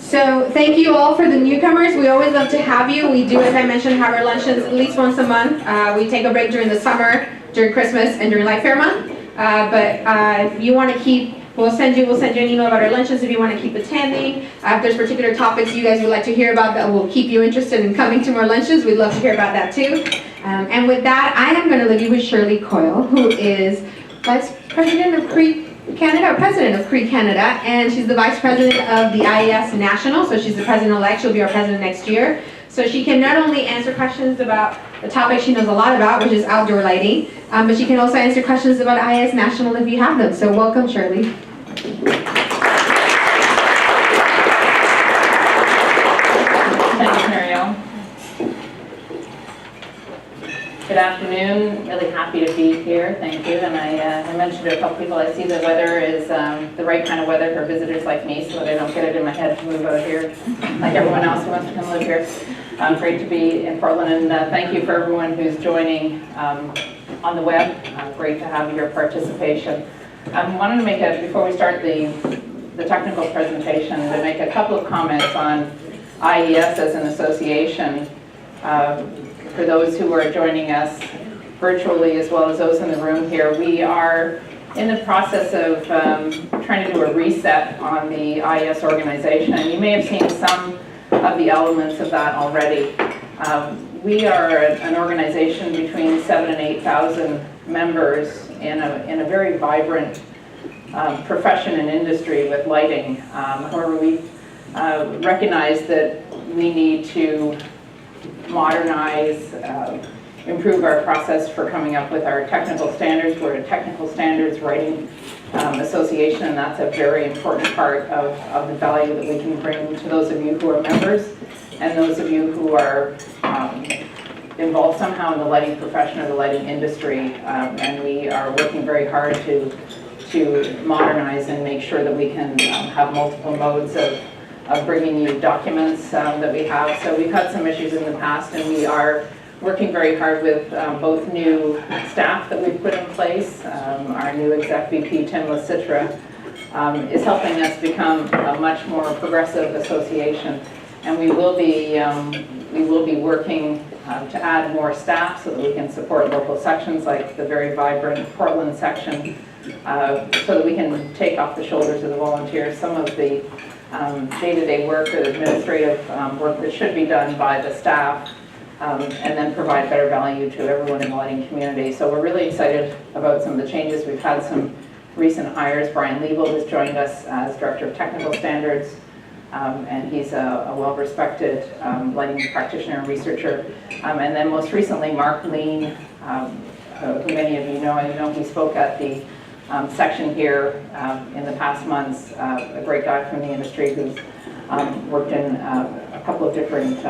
So thank you all for the newcomers. We always love to have you. We do, as I mentioned, have our luncheons at least once a month. We take a break during the summer, during Christmas, and during Light Fair Month. If you want to keep, we'll send you an email about our luncheons if you want to keep attending. If there's particular topics you guys would like to hear about that will keep you interested in coming to more luncheons, we'd love to hear about that too. And with that, I am going to leave you with Shirley Coyle, who is Vice President of Cree Canada, or President of Cree Canada, and she's the Vice President of the IES National, so she's the President-elect. She'll be our President next year. So she can not only answer questions about the topic she knows a lot about, which is outdoor lighting, but she can also answer questions about IES National if you have them. So welcome, Shirley. Good afternoon. Really happy to be here. Thank you. And I mentioned to a couple people, I see the weather is the right kind of weather for visitors like me, so that I don't get it in my head to move out here like everyone else who wants to come live here. Great to be in Portland, and thank you for everyone who's joining on the web. Great to have your participation. I wanted to make before we start the technical presentation, to make a couple of comments on IES as an association. For those who are joining us virtually as well as those in the room here, we are in the process of trying to do a reset on the IES organization. And you may have seen some of the elements of that already. We are an organization between 7,000 and 8,000 members in a very vibrant profession and industry with lighting. However, we recognize that we need to modernize, improve our process for coming up with our technical standards. We're a technical standards writing association, and that's a very important part of the value that we can bring to those of you who are members and those of you who are involved somehow in the lighting profession or the lighting industry. And we are working very hard to modernize and make sure that we can have multiple modes of bringing you documents that we have. So we've had some issues in the past, and we are working very hard with both new staff that we've put in place. Our new exec VP, Tim LaCitra, is helping us become a much more progressive association. And we will be working to add more staff so that we can support local sections like the very vibrant Portland section, so that we can take off the shoulders of the volunteers some of the day-to-day work or administrative work that should be done by the staff, and then provide better value to everyone in the lighting community. So we're really excited about some of the changes. We've had some recent hires. Brian Liebel has joined us as Director of Technical Standards, and he's a well-respected lighting practitioner and researcher. And then most recently, Mark Lean, who many of you know. I know he spoke at the section here in the past months, a great guy from the industry who's worked in a couple of different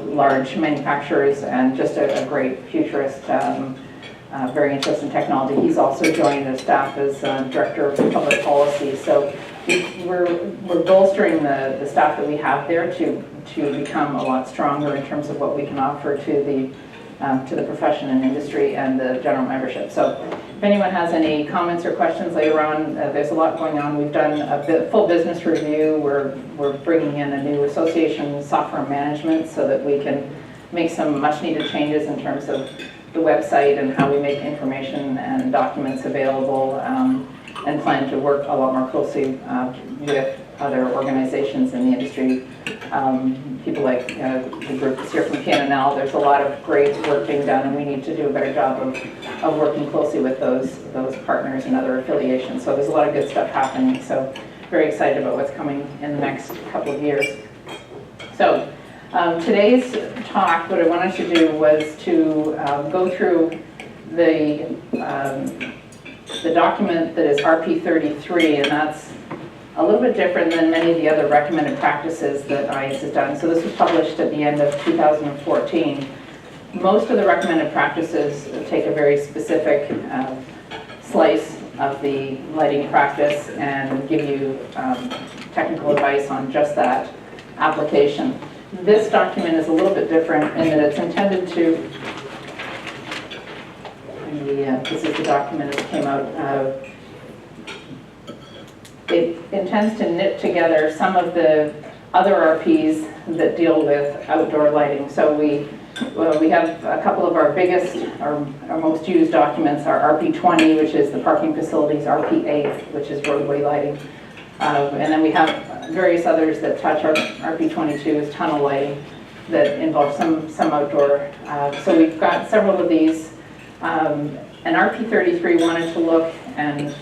large manufacturers, and just a great futurist, very interested in technology. He's also joined the staff as Director of Public Policy. So we're bolstering the staff that we have there to become a lot stronger in terms of what we can offer to the profession and industry and the general membership. So if anyone has any comments or questions later on, there's a lot going on. We've done a full business review. We're bringing in a new association software management so that we can make some much needed changes in terms of the website and how we make information and documents available, and plan to work a lot more closely with other organizations in the industry. People like the group that's here from P&L. There's a lot of great work being done, and we need to do a better job of working closely with those partners and other affiliations. So there's a lot of good stuff happening. So very excited about what's coming in the next couple of years. So today's talk, what I wanted to do was to go through the document that is RP-33, and that's a little bit different than many of the other recommended practices that IES has done. So this was published at the end of 2014. Most of the recommended practices take a very specific slice of the lighting practice and give you technical advice on just that application. This document is a little bit different in that it's intended to, this is the document that came out it intends to knit together some of the other RPs that deal with outdoor lighting. So we have a couple of our biggest, our most used documents are RP-20, which is the parking facilities, RP-8, which is roadway lighting. And then we have various others that touch. Our RP-22 is tunnel lighting that involves some outdoor. So we've got several of these. And RP-33 wanted to look and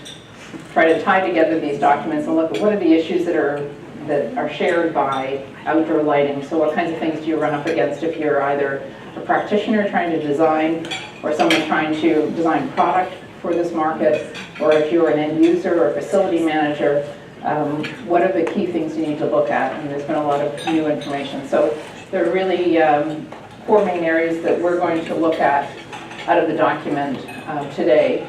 try to tie together these documents and look at what are the issues that are shared by outdoor lighting. So what kinds of things do you run up against if you're either a practitioner trying to design, or someone trying to design product for this market, or if you're an end user or facility manager, what are the key things you need to look at? And there's been a lot of new information. So there are really 4 main areas that we're going to look at out of the document today.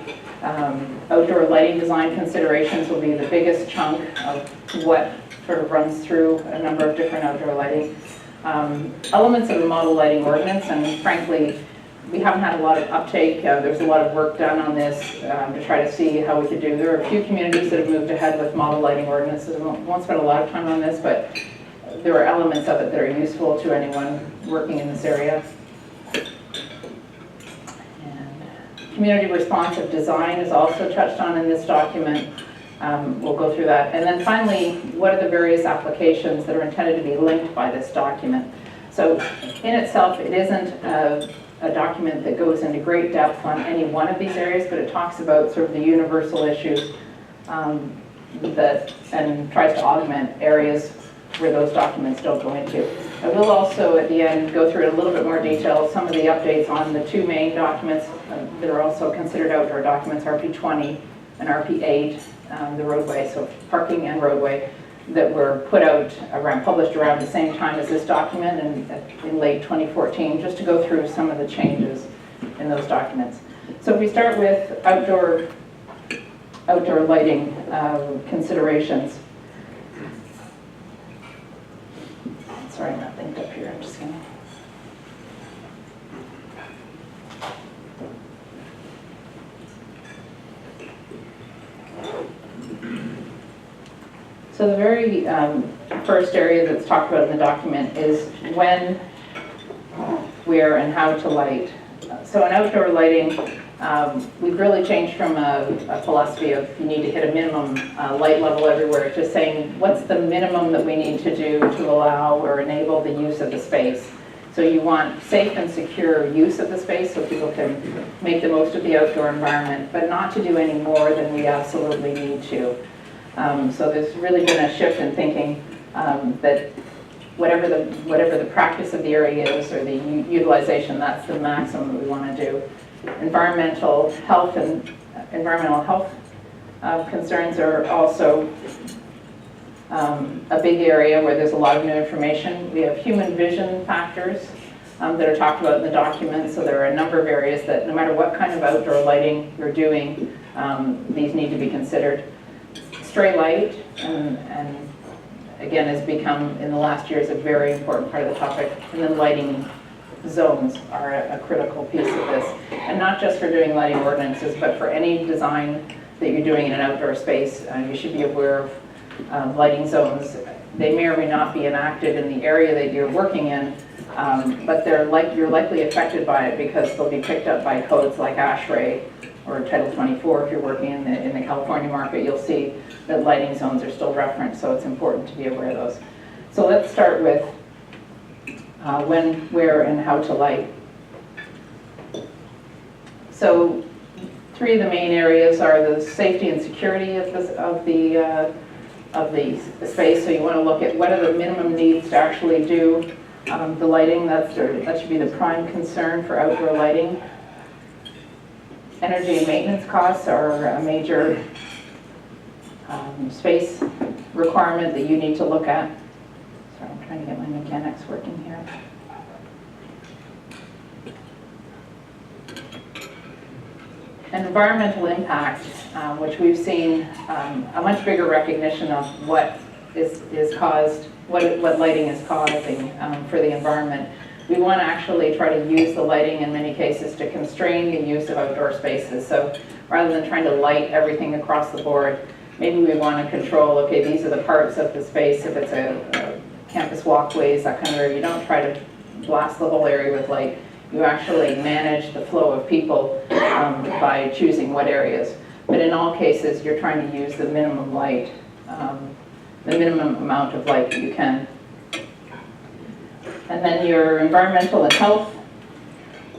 Outdoor lighting design considerations will be the biggest chunk of what sort of runs through a number of different outdoor lighting. Elements of the model lighting ordinance, and frankly, we haven't had a lot of uptake. There's a lot of work done on this to try to see how we could do. There are a few communities that have moved ahead with model lighting ordinances. I won't spend a lot of time on this, but there are elements of it that are useful to anyone working in this area. Community responsive design is also touched on in this document. We'll go through that. And then finally, what are the various applications that are intended to be linked by this document? So in itself, it isn't a document that goes into great depth on any one of these areas, but it talks about sort of the universal issues and tries to augment areas where those documents don't go into. I will also, at the end, go through in a little bit more detail some of the updates on the 2 main documents that are also considered outdoor documents, RP-20 and RP-8, the roadway, so parking and roadway, that were put out published around the same time as this document in late 2014, just to go through some of the changes in those documents. So if we start with outdoor lighting considerations. Sorry, I'm not linked up here. I'm just going to. So the very first area that's talked about in the document is when, where, and how to light. So in outdoor lighting, we've really changed from a philosophy of you need to hit a minimum light level everywhere to saying what's the minimum that we need to do to allow or enable the use of the space. So you want safe and secure use of the space so people can make the most of the outdoor environment, but not to do any more than we absolutely need to. So there's really been a shift in thinking that whatever the practice of the area is or the utilization, that's the maximum that we want to do. Environmental health concerns are also a big area where there's a lot of new information. We have human vision factors that are talked about in the document. So there are a number of areas that no matter what kind of outdoor lighting you're doing, these need to be considered. Stray light, and again, has become in the last years a very important part of the topic. And then lighting zones are a critical piece of this. And not just for doing lighting ordinances, but for any design that you're doing in an outdoor space, you should be aware of lighting zones. They may or may not be enacted in the area that you're working in, but you're likely affected by it because they'll be picked up by codes like ASHRAE or Title 24. If you're working in the California market, you'll see that lighting zones are still referenced, so it's important to be aware of those. So let's start with when, where, and how to light. So 3 of the main areas are the safety and security of the space. So you want to look at what are the minimum needs to actually do the lighting. That should be the prime concern for outdoor lighting. Energy and maintenance costs are a major space requirement that you need to look at. Sorry, I'm trying to get my mechanics working here. And environmental impact, which we've seen a much bigger recognition of what lighting is causing for the environment. We want to actually try to use the lighting in many cases to constrain the use of outdoor spaces. So rather than trying to light everything across the board, maybe we want to control, okay, these are the parts of the space, if it's a campus walkways, that kind of area. You don't try to blast the whole area with light. You actually manage the flow of people by choosing what areas. But in all cases, you're trying to use the minimum light, the minimum amount of light that you can. And then your environmental and health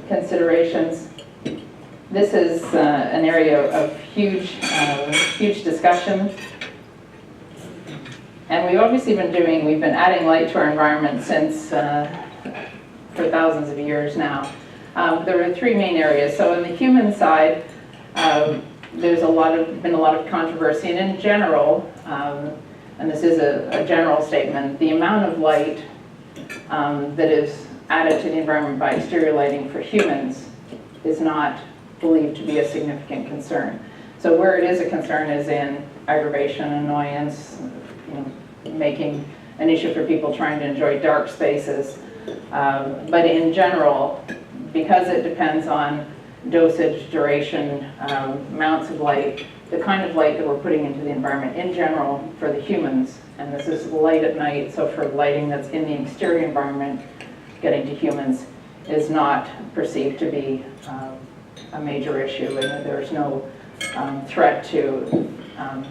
considerations. This is an area of huge discussion. And we've obviously we've been adding light to our environment since for thousands of years now. There are three main areas. So on the human side, there's been a lot of controversy, and in general, and this is a general statement, the amount of light that is added to the environment by exterior lighting for humans is not believed to be a significant concern. So where it is a concern is in aggravation, annoyance, making an issue for people trying to enjoy dark spaces. But in general, because it depends on dosage, duration, amounts of light, the kind of light that we're putting into the environment in general for the humans, and this is light at night, so for lighting that's in the exterior environment getting to humans is not perceived to be a major issue, and that there's no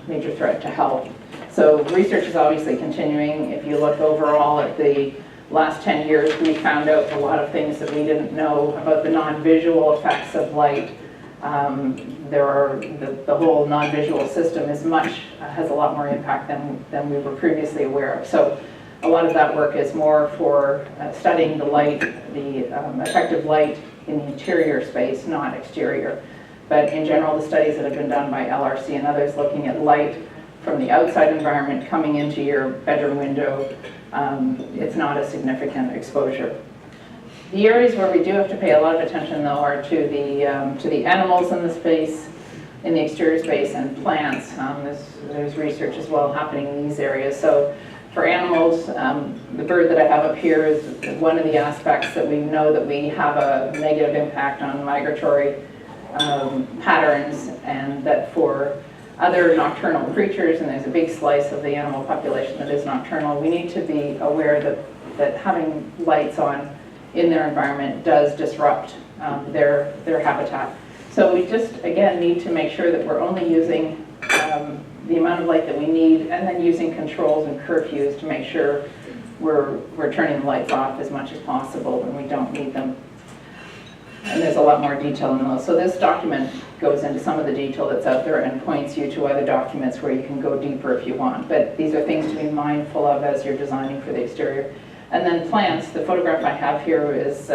major threat to health. So research is obviously continuing. If you look overall at the last 10 years, we found out a lot of things that we didn't know about the non-visual effects of light. The whole non-visual system has a lot more impact than we were previously aware of. So a lot of that work is more for studying the light, the effective light in the interior space, not exterior. But in general, the studies that have been done by LRC and others looking at light from the outside environment coming into your bedroom window, it's not a significant exposure. The areas where we do have to pay a lot of attention, though, are to the animals in the space, in the exterior space, and plants. There's research as well happening in these areas. So for animals, the bird that I have up here is one of the aspects that we know that we have a negative impact on migratory patterns, and that for other nocturnal creatures, and there's a big slice of the animal population that is nocturnal, we need to be aware that having lights on in their environment does disrupt their habitat. So we just, again, need to make sure that we're only using the amount of light that we need, and then using controls and curfews to make sure we're turning the lights off as much as possible when we don't need them. And there's a lot more detail in those. So this document goes into some of the detail that's out there and points you to other documents where you can go deeper if you want. But these are things to be mindful of as you're designing for the exterior. And then plants, the photograph I have here is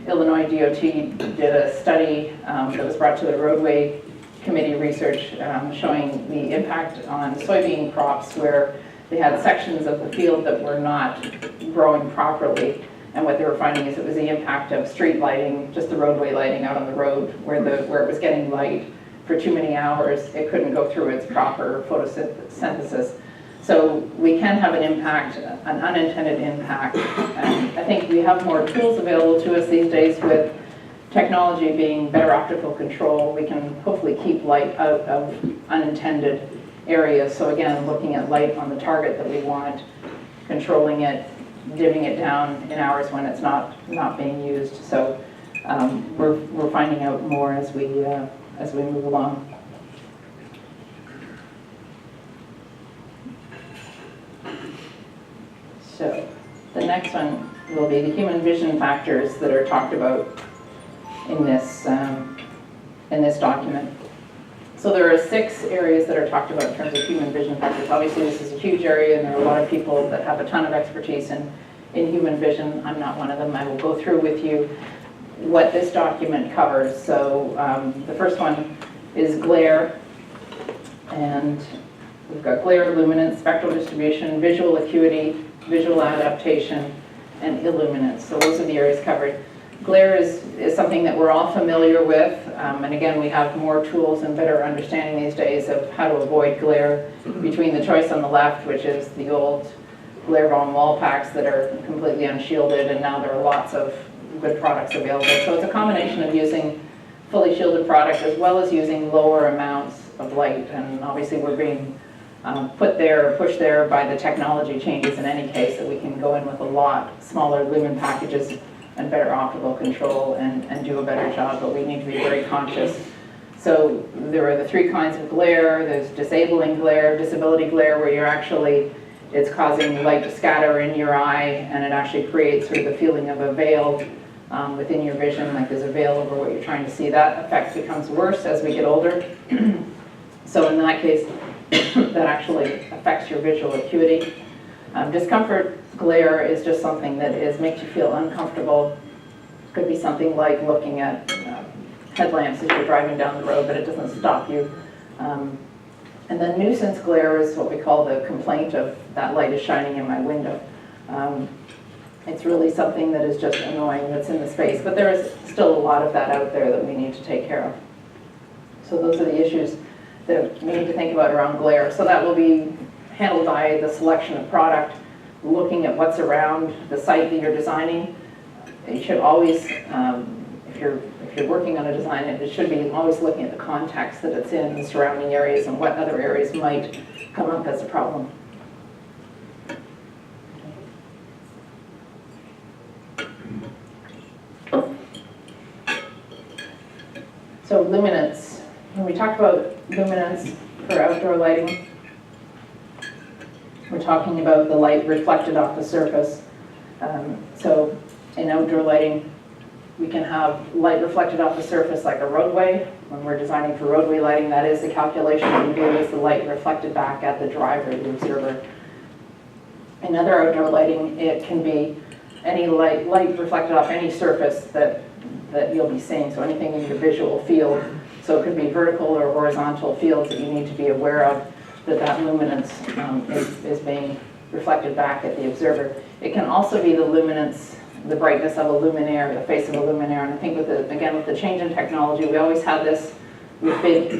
Illinois DOT did a study that was brought to the roadway committee research showing the impact on soybean crops where they had sections of the field that were not growing properly. And what they were finding is it was the impact of street lighting, just the roadway lighting out on the road, where it was getting light for too many hours, it couldn't go through its proper photosynthesis. So we can have an impact, an unintended impact. And I think we have more tools available to us these days with technology being better optical control. We can hopefully keep light out of unintended areas. So again, looking at light on the target that we want, controlling it, dimming it down in hours when it's not being used. So we're finding out more as we move along. So the next one will be the human vision factors that are talked about in this document. So there are 6 areas that are talked about in terms of human vision factors. Obviously this is a huge area and there are a lot of people that have a ton of expertise in human vision. I'm not one of them. I will go through with you what this document covers. So the first one is glare, and we've got glare, luminance, spectral distribution, visual acuity, visual adaptation, and illuminance. So those are the areas covered. Glare is something that we're all familiar with, and again, we have more tools and better understanding these days of how to avoid glare, between the choice on the left, which is the old glare bomb wall packs that are completely unshielded, and now there are lots of good products available. So it's a combination of using fully shielded product as well as using lower amounts of light, and obviously we're being put there, pushed there by the technology changes in any case, that we can go in with a lot smaller lumen packages and better optical control and do a better job, but we need to be very conscious. So there are the three kinds of glare. There's disabling glare, disability glare, where you're actually, it's causing light to scatter in your eye, and it actually creates sort of the feeling of a veil within your vision, like there's a veil over what you're trying to see. That effect becomes worse as we get older. So in that case, that actually affects your visual acuity. Discomfort glare is just something that makes you feel uncomfortable. Could be something like looking at headlamps as you're driving down the road, but it doesn't stop you. And then nuisance glare is what we call the complaint of that light is shining in my window. It's really something that is just annoying that's in the space, but there is still a lot of that out there that we need to take care of. So those are the issues that we need to think about around glare. So that will be handled by the selection of product, looking at what's around the site that you're designing. You should always, if you're working on a design, it should be always looking at the context that it's in, the surrounding areas, and what other areas might come up as a problem. So luminance. When we talk about luminance for outdoor lighting, we're talking about the light reflected off the surface. So in outdoor lighting, we can have light reflected off the surface like a roadway. When we're designing for roadway lighting, that is the calculation we do, is the light reflected back at the driver, the observer. In other outdoor lighting, it can be any light reflected off any surface that you'll be seeing, so anything in your visual field. So it could be vertical or horizontal fields that you need to be aware of, that luminance is being reflected back at the observer. It can also be the luminance, the brightness of a luminaire, the face of a luminaire. And I think with the change in technology, we always had this with big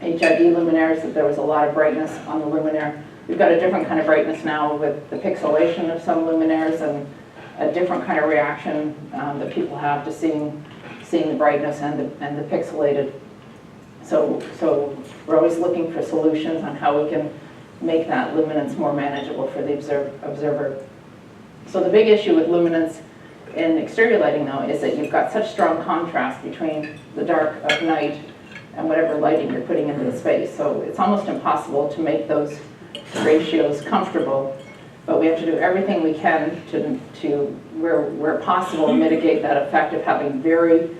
HID luminaires, that there was a lot of brightness on the luminaire. We've got a different kind of brightness now with the pixelation of some luminaires, and a different kind of reaction that people have to seeing the brightness and the pixelated. So we're always looking for solutions on how we can make that luminance more manageable for the observer. So the big issue with luminance in exterior lighting, though, is that you've got such strong contrast between the dark of night and whatever lighting you're putting into the space. So it's almost impossible to make those ratios comfortable, but we have to do everything we can to where possible, mitigate that effect of having very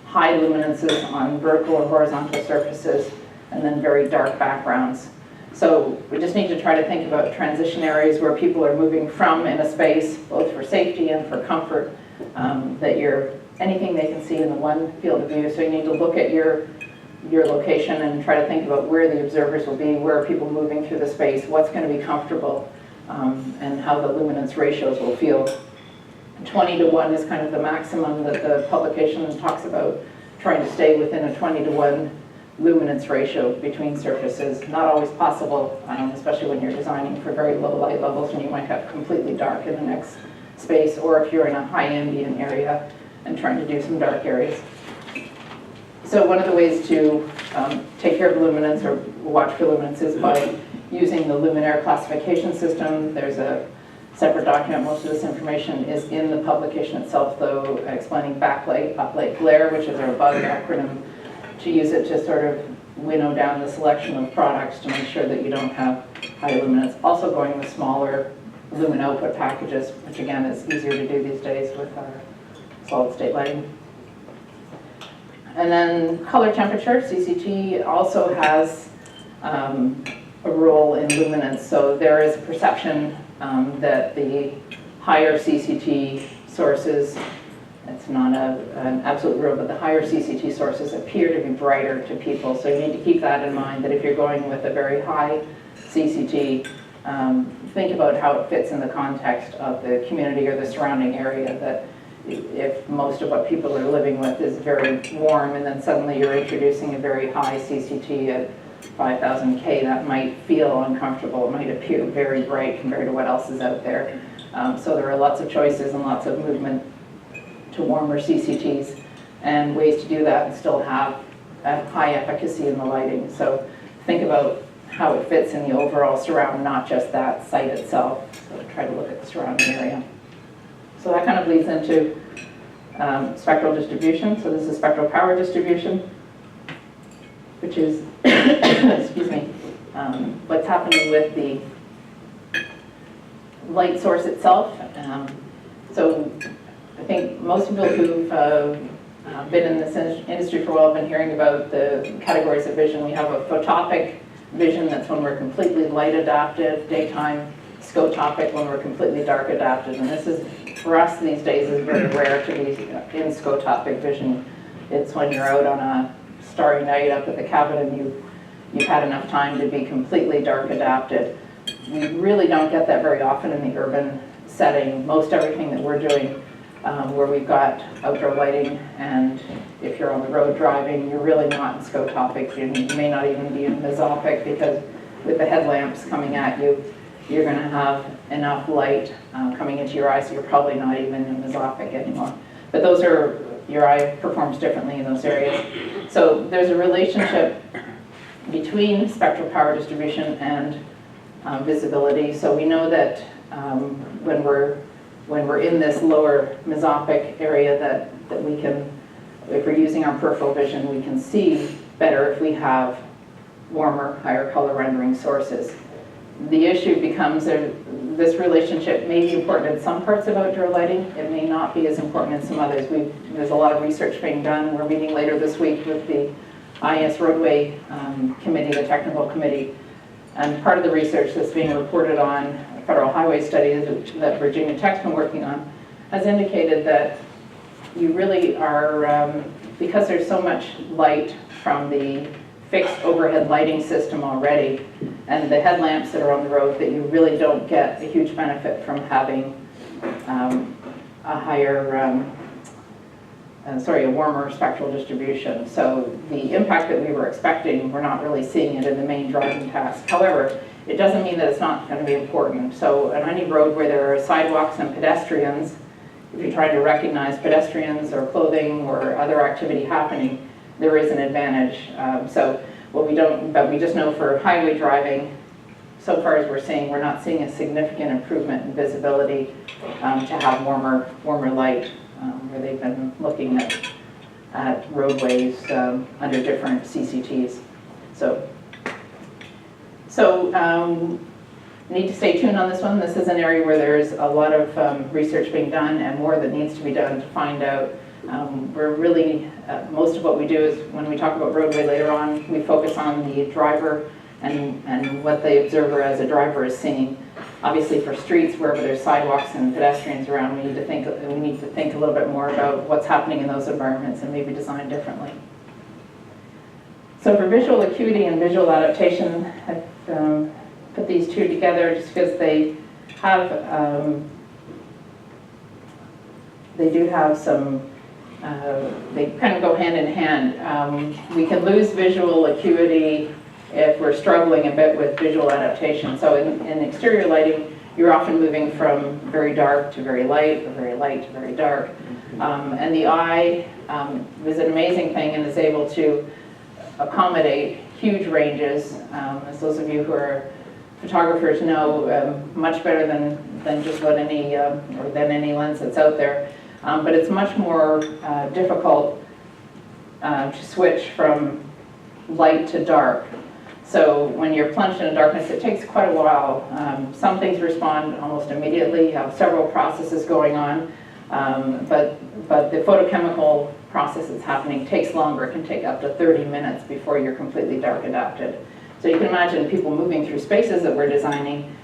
high luminances on vertical or horizontal surfaces, and then very dark backgrounds. So we just need to try to think about transition areas where people are moving from in a space, both for safety and for comfort, that anything they can see in the one field of view. So you need to look at your location and try to think about where the observers will be, where are people moving through the space, what's going to be comfortable, and how the luminance ratios will feel. 20:1 is kind of the maximum that the publication talks about, trying to stay within a 20:1 luminance ratio between surfaces. Not always possible, especially when you're designing for very low light levels, and you might have completely dark in the next space, or if you're in a high ambient area and trying to do some dark areas. So one of the ways to take care of luminance or watch for luminance is by using the luminaire classification system. There's a separate document. Most of this information is in the publication itself, though, explaining backlight, uplight, glare, which is our bug acronym, to use it to sort of winnow down the selection of products to make sure that you don't have high luminance. Also going with smaller lumen output packages, which again is easier to do these days with our solid state lighting. And then color temperature, CCT also has a role in luminance. So there is a perception that the higher CCT sources, it's not an absolute rule, but the higher CCT sources appear to be brighter to people. So you need to keep that in mind, that if you're going with a very high CCT, think about how it fits in the context of the community or the surrounding area. That if most of what people are living with is very warm, and then suddenly you're introducing a very high CCT at 5,000 K, that might feel uncomfortable. It might appear very bright compared to what else is out there. So there are lots of choices and lots of movement to warmer CCTs, and ways to do that and still have a high efficacy in the lighting. So think about how it fits in the overall surround, not just that site itself. So try to look at the surrounding area. So that kind of leads into spectral distribution. So this is spectral power distribution, which is, excuse me, what's happening with the light source itself. So I think most people who've been in this industry for a while have been hearing about the categories of vision. We have a photopic vision, that's when we're completely light adapted, daytime, scotopic when we're completely dark adapted. And this is, for us these days, is very rare to be in scotopic vision. It's when you're out on a starry night up at the cabin and you've had enough time to be completely dark adapted. We really don't get that very often in the urban setting. Most everything that we're doing where we've got outdoor lighting, and if you're on the road driving, you're really not in scotopic. You may not even be in mesopic, because with the headlamps coming at you, you're going to have enough light coming into your eyes, so you're probably not even in mesopic anymore. But those are, your eye performs differently in those areas. So there's a relationship between spectral power distribution and visibility. So we know that when we're in this lower mesopic area that we can, if we're using our peripheral vision, we can see better if we have warmer, higher color rendering sources. The issue becomes this relationship may be important in some parts of outdoor lighting. It may not be as important in some others. There's a lot of research being done. We're meeting later this week with the IES Roadway Committee, the technical committee. And part of the research that's being reported on a federal highway study that Virginia Tech's been working on has indicated that you really are, because there's so much light from the fixed overhead lighting system already, and the headlamps that are on the road, that you really don't get a huge benefit from having a higher, a warmer spectral distribution. So the impact that we were expecting, we're not really seeing it in the main driving task. However, it doesn't mean that it's not going to be important. So on any road where there are sidewalks and pedestrians, if you're trying to recognize pedestrians or clothing or other activity happening, there is an advantage. But we just know for highway driving, so far as we're seeing, we're not seeing a significant improvement in visibility to have warmer light, where they've been looking at roadways under different CCTs. So need to stay tuned on this one. This is an area where there's a lot of research being done and more that needs to be done to find out. We're really, most of what we do is when we talk about roadway later on, we focus on the driver and what the observer as a driver is seeing. Obviously for streets, wherever there's sidewalks and pedestrians around, we need to think a little bit more about what's happening in those environments and maybe design differently. So for visual acuity and visual adaptation, I've put these two together just because they have, they do have some, they kind of go hand in hand. We can lose visual acuity if we're struggling a bit with visual adaptation. So in exterior lighting, you're often moving from very dark to very light, or very light to very dark. And the eye is an amazing thing and is able to accommodate huge ranges. As those of you who are photographers know, much better than just about any, or than any lens that's out there. But it's much more difficult to switch from light to dark. So when you're plunged in darkness, it takes quite a while. Some things respond almost immediately. You have several processes going on, but the photochemical process that's happening takes longer. It can take up to 30 minutes before you're completely dark adapted. So you can imagine people moving through spaces that we're designing,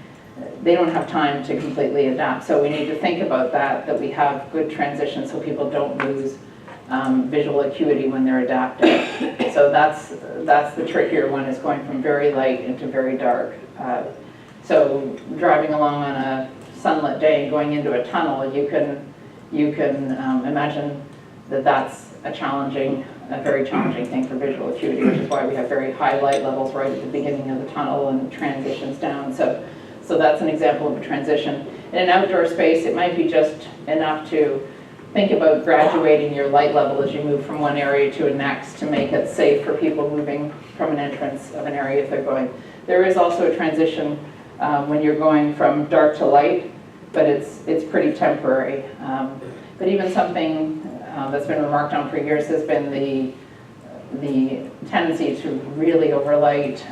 they don't have time to completely adapt. So we need to think about that we have good transitions so people don't lose visual acuity when they're adapting. So that's the trickier one, is going from very light into very dark. So driving along on a sunlit day and going into a tunnel, you can imagine that that's a very challenging thing for visual acuity, which is why we have very high light levels right at the beginning of the tunnel and transitions down. So that's an example of a transition. In an outdoor space, it might be just enough to think about graduating your light level as you move from one area to a next to make it safe for people moving from an entrance of an area if they're going. There is also a transition when you're going from dark to light, but it's pretty temporary. But even something that's been remarked on for years has been the tendency to really overlight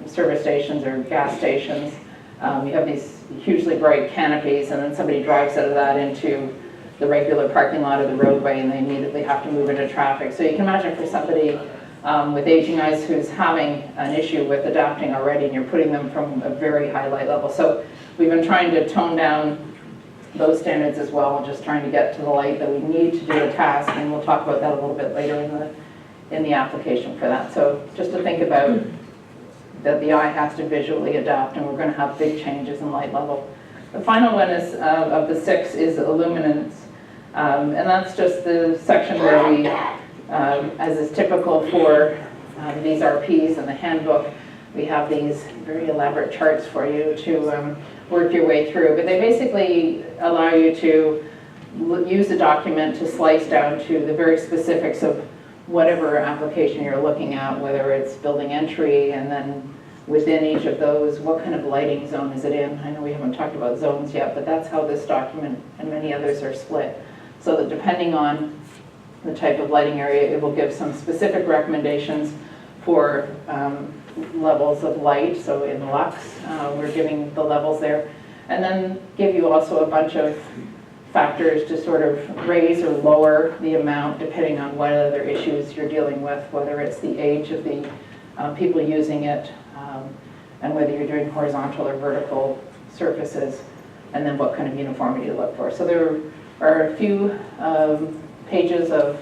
service stations or gas stations. You have these hugely bright canopies, and then somebody drives out of that into the regular parking lot of the roadway, and they immediately have to move into traffic. So you can imagine for somebody with aging eyes who's having an issue with adapting already, and you're putting them from a very high light level. So we've been trying to tone down those standards as well, just trying to get to the light that we need to do a task, and we'll talk about that a little bit later in the application for that. So just to think about that the eye has to visually adapt, and we're going to have big changes in light level. The final one is of the 6 is illuminance, and that's just the section where we, as is typical for these RPs in the handbook, we have these very elaborate charts for you to work your way through. But they basically allow you to use the document to slice down to the very specifics of whatever application you're looking at, whether it's building entry, and then within each of those, what kind of lighting zone is it in? I know we haven't talked about zones yet, but that's how this document and many others are split. So that depending on the type of lighting area, it will give some specific recommendations for levels of light. So in lux, we're giving the levels there. And then give you also a bunch of factors to sort of raise or lower the amount depending on what other issues you're dealing with, whether it's the age of the people using it, and whether you're doing horizontal or vertical surfaces, and then what kind of uniformity to look for. So there are a few pages of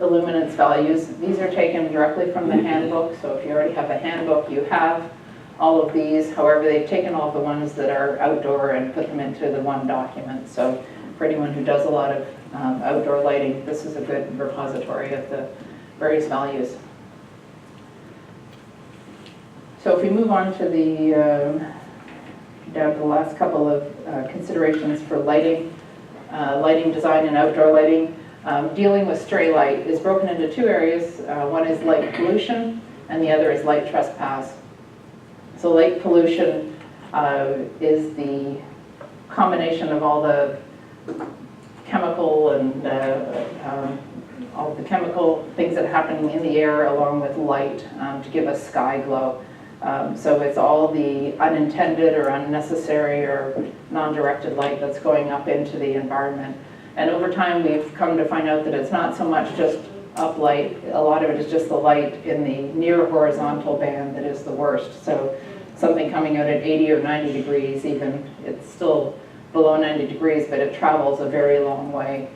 illuminance values. These are taken directly from the handbook, so if you already have a handbook, you have all of these. However, they've taken all the ones that are outdoor and put them into the one document. So for anyone who does a lot of outdoor lighting, this is a good repository of the various values. So if we move on to the, down to the last couple of considerations for lighting, lighting design and outdoor lighting, dealing with stray light is broken into 2 areas. One is light pollution, and the other is light trespass. So light pollution is the combination of all the chemical and all the chemical things that are happening in the air along with light to give us sky glow. So it's all the unintended or unnecessary or non-directed light that's going up into the environment. And over time we've come to find out that it's not so much just up light, a lot of it is just the light in the near horizontal band that is the worst. So something coming out at 80 or 90 degrees even, it's still below 90 degrees, but it travels a very long way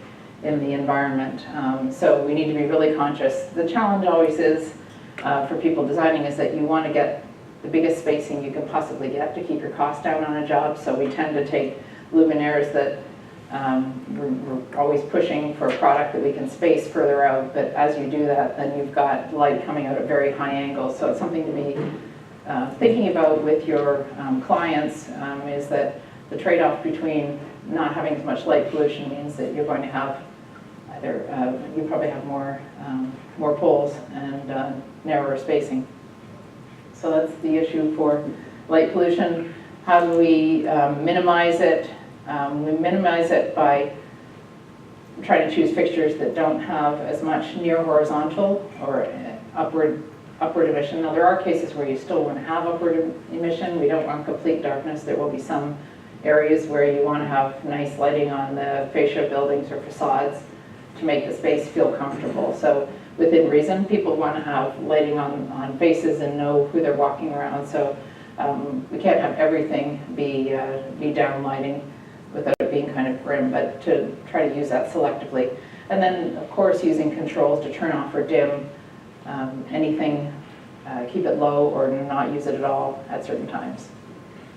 in the environment. So we need to be really conscious. The challenge always is, for people designing, is that you want to get the biggest spacing you can possibly get to keep your cost down on a job. So we tend to take luminaires that we're always pushing for a product that we can space further out, but as you do that, then you've got light coming out at very high angles. So it's something to be thinking about with your clients, is that the trade-off between not having as much light pollution means that you're going to have either, you probably have more poles and narrower spacing. So that's the issue for light pollution. How do we minimize it? We minimize it by trying to choose fixtures that don't have as much near horizontal or upward emission. Now there are cases where you still want to have upward emission. We don't want complete darkness. There will be some areas where you want to have nice lighting on the fascia buildings or facades to make the space feel comfortable. So within reason, people want to have lighting on faces and know who they're walking around. So we can't have everything be down lighting without it being kind of grim, but to try to use that selectively. And then, of course, using controls to turn off or dim anything, keep it low or not use it at all at certain times.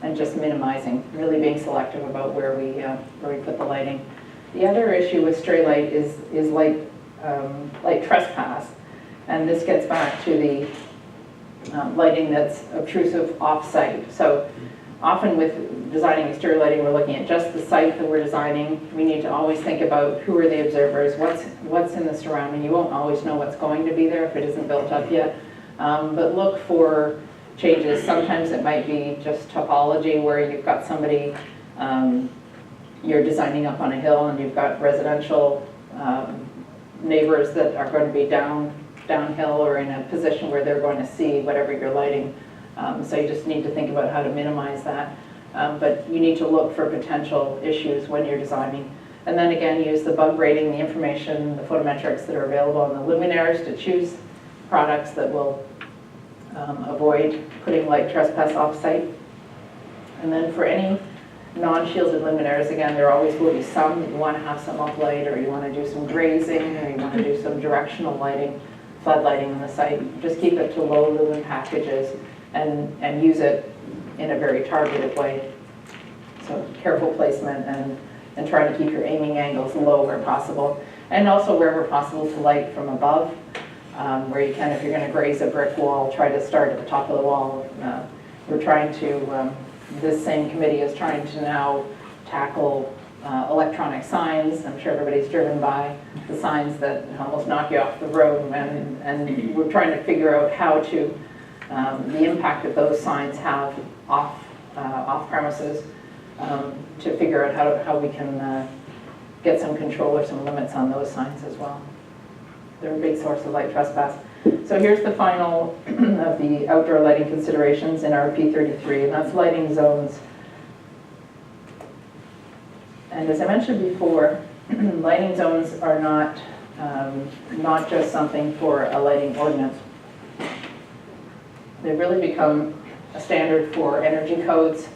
And just minimizing, really being selective about where we put the lighting. The other issue with stray light is light trespass. And this gets back to the lighting that's obtrusive off-site. So often with designing exterior lighting, we're looking at just the site that we're designing. We need to always think about who are the observers, what's in the surrounding. You won't always know what's going to be there if it isn't built up yet. But look for changes. Sometimes it might be just topology where you've got somebody, you're designing up on a hill and you've got residential neighbors that are going to be downhill or in a position where they're going to see whatever you're lighting. So you just need to think about how to minimize that. But you need to look for potential issues when you're designing. And then again, use the bug rating, the information, the photometrics that are available on the luminaires to choose products that will avoid putting light trespass off-site. And then for any non-shielded luminaires, again, there always will be some that you want to have some uplight, or you want to do some grazing, or you want to do some directional lighting, flood lighting on the site. Just keep it to low lumen packages and use it in a very targeted way. So careful placement and try to keep your aiming angles low where possible. And also wherever possible to light from above, where you can. If you're going to graze a brick wall, try to start at the top of the wall. We're trying to, this same committee is trying to now tackle electronic signs. I'm sure everybody's driven by the signs that almost knock you off the road, and we're trying to figure out how to, the impact that those signs have off premises, to figure out how we can get some control or some limits on those signs as well. They're a big source of light trespass. So here's the final of the outdoor lighting considerations in RP-33, and that's lighting zones. And as I mentioned before, lighting zones are not just something for a lighting ordinance. They've really become a standard for energy codes,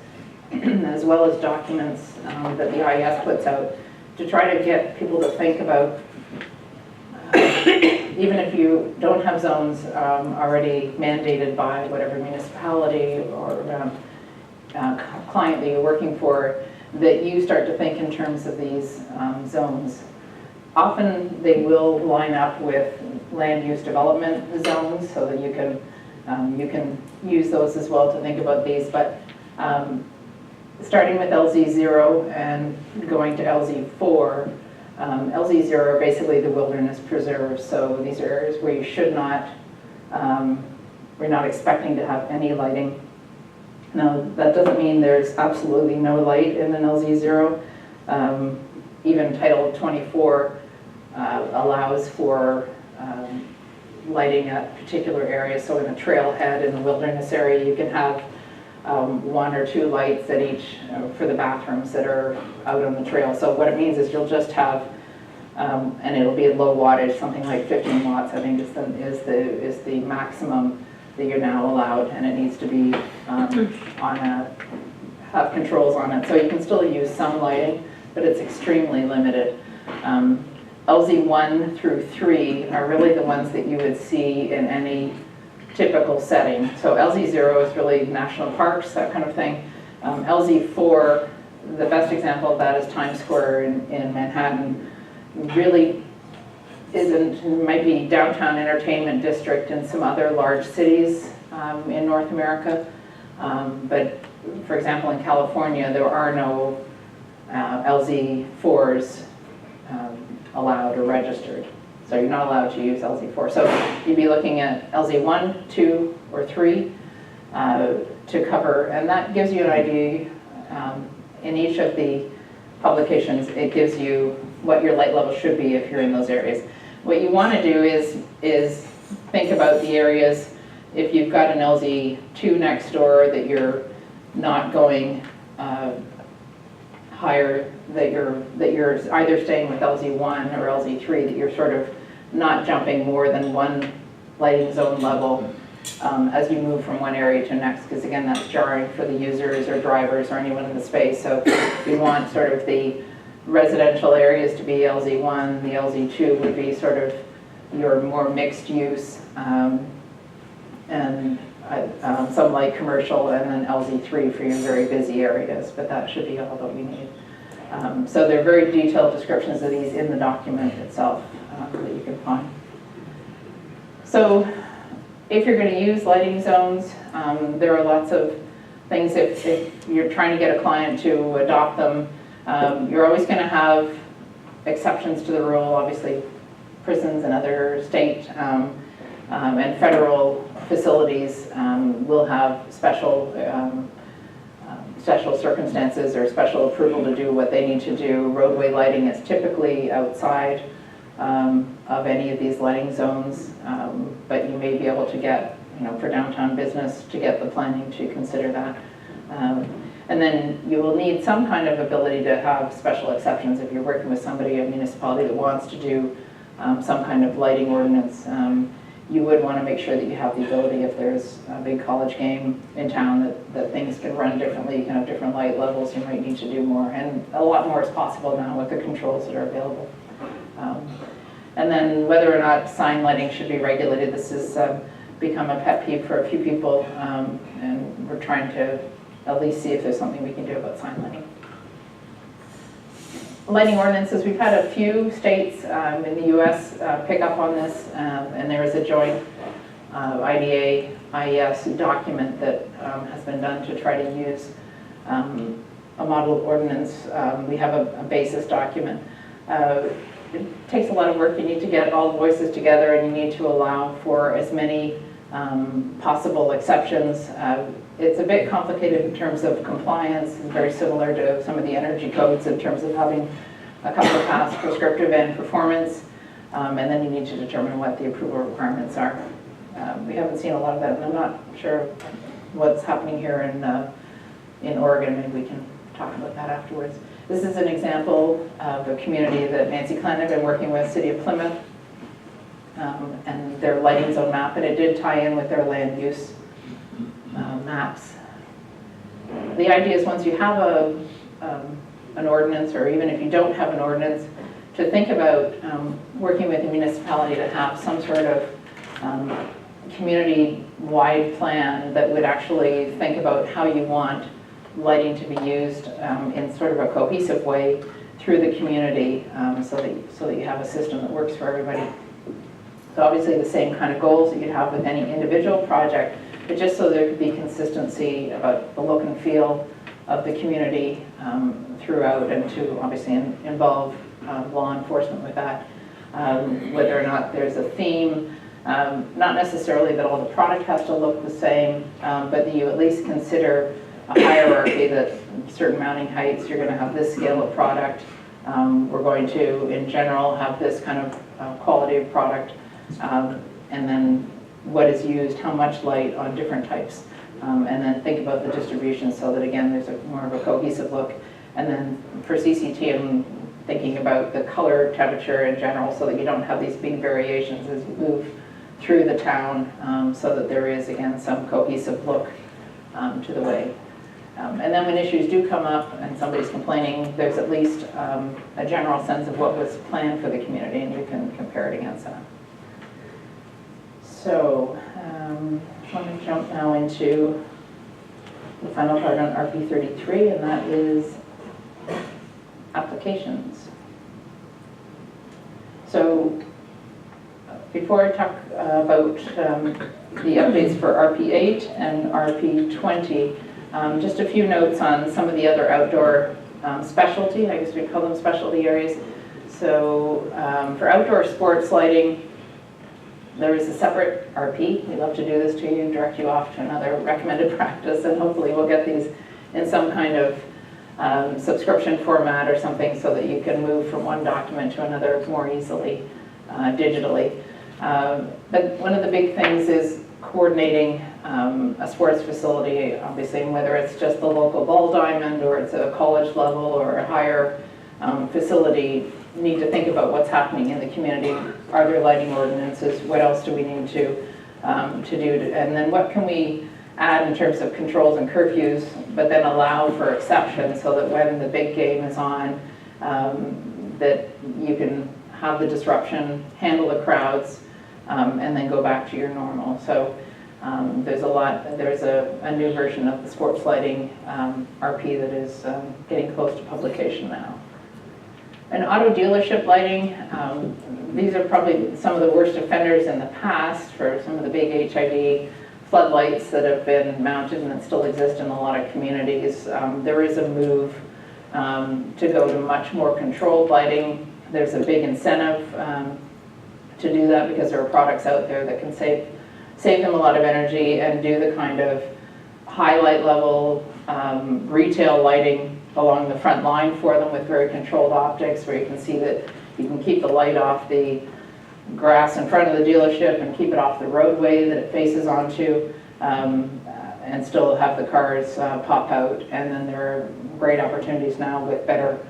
as well as documents that the IES puts out to try to get people to think about, even if you don't have zones already mandated by whatever municipality or client that you're working for, that you start to think in terms of these zones. Often they will line up with land use development zones so that you can use those as well to think about these. But starting with LZ0 and going to LZ4, LZ0 are basically the wilderness preserves. So these are areas where you should not, we're not expecting to have any lighting. Now, that doesn't mean there's absolutely no light in an LZ0. Even Title 24 allows for lighting at particular areas. So in a trailhead in the wilderness area, you can have 1 or 2 lights at each for the bathrooms that are out on the trail. So what it means is you'll just have, and it'll be at low wattage, something like 15 watts, I think is the maximum that you're now allowed, and it needs to be have controls on it. So you can still use some lighting, but it's extremely limited. LZ1 through 3 are really the ones that you would see in any typical setting. So LZ0 is really national parks, that kind of thing. LZ4, the best example of that is Times Square in Manhattan. Really isn't, might be downtown entertainment district in some other large cities in North America. But for example, in California, there are no LZ4s allowed or registered. So you're not allowed to use LZ4. So you'd be looking at LZ1, 2, or 3 to cover, and that gives you an idea. In each of the publications, it gives you what your light level should be if you're in those areas. What you want to do is think about the areas. If you've got an LZ2 next door that you're not going higher, that you're either staying with LZ1 or LZ3, that you're sort of not jumping more than one lighting zone level as you move from one area to the next, because again, that's jarring for the users or drivers or anyone in the space. So you want sort of the residential areas to be LZ1, the LZ2 would be sort of your more mixed use, and some light commercial, and then LZ3 for your very busy areas, but that should be all that we need. So there are very detailed descriptions of these in the document itself that you can find. So if you're going to use lighting zones, there are lots of things, if you're trying to get a client to adopt them, you're always going to have exceptions to the rule. Obviously, prisons and other state and federal facilities will have special circumstances or special approval to do what they need to do. Roadway lighting is typically outside of any of these lighting zones, but you may be able to get, for downtown business, to get the planning to consider that. And then you will need some kind of ability to have special exceptions if you're working with somebody, a municipality that wants to do some kind of lighting ordinance. You would want to make sure that you have the ability, if there's a big college game in town, that things can run differently. You can have different light levels. You might need to do more, and a lot more is possible now with the controls that are available. And then whether or not sign lighting should be regulated, this has become a pet peeve for a few people, and we're trying to at least see if there's something we can do about sign lighting. Lighting ordinances, we've had a few states in the US pick up on this, and there is a joint IDA IES document that has been done to try to use a model ordinance. We have a basis document. It takes a lot of work. You need to get all the voices together, and you need to allow for as many possible exceptions. It's a bit complicated in terms of compliance. It's very similar to some of the energy codes in terms of having a couple of past prescriptive and performance, and then you need to determine what the approval requirements are. We haven't seen a lot of that, and I'm not sure what's happening here in Oregon. Maybe we can talk about that afterwards. This is an example of a community that Nancy Klein had been working with, City of Plymouth, and their lighting zone map, and it did tie in with their land use maps. The idea is once you have an ordinance, or even if you don't have an ordinance, to think about working with the municipality to have some sort of community-wide plan that would actually think about how you want lighting to be used in sort of a cohesive way through the community, so that you have a system that works for everybody. So obviously the same kind of goals that you'd have with any individual project, but just so there could be consistency about the look and feel of the community throughout, and to obviously involve law enforcement with that. Whether or not there's a theme, not necessarily that all the product has to look the same, but that you at least consider a hierarchy, that certain mounting heights, you're going to have this scale of product. We're going to, in general, have this kind of quality of product, and then what is used, how much light on different types, and then think about the distribution so that, again, there's more of a cohesive look. And then for CCT, I'm thinking about the color temperature in general, so that you don't have these big variations as you move through the town, so that there is, again, some cohesive look to the way. And then when issues do come up and somebody's complaining, there's at least a general sense of what was planned for the community, and you can compare it against that. So I want to jump now into the final part on RP-33, and that is applications. So before I talk about the updates for RP-8 and RP-20, just a few notes on some of the other outdoor specialty, I guess we call them specialty areas. So for outdoor sports lighting, there is a separate RP. We love to do this to you, direct you off to another recommended practice, and hopefully we'll get these in some kind of subscription format or something, so that you can move from one document to another more easily digitally. But one of the big things is coordinating a sports facility, obviously, and whether it's just the local ball diamond, or it's a college level, or a higher facility, need to think about what's happening in the community. Are there lighting ordinances? What else do we need to do? And then what can we add in terms of controls and curfews, but then allow for exceptions, so that when the big game is on, that you can have the disruption, handle the crowds, and then go back to your normal. So there's a new version of the sports lighting RP that is getting close to publication now. And auto dealership lighting, these are probably some of the worst offenders in the past for some of the big HID floodlights that have been mounted and that still exist in a lot of communities. There is a move to go to much more controlled lighting. There's a big incentive to do that because there are products out there that can save them a lot of energy and do the kind of high light level retail lighting along the front line for them with very controlled optics, where you can see that you can keep the light off the grass in front of the dealership and keep it off the roadway that it faces onto, and still have the cars pop out. And then there are great opportunities now with better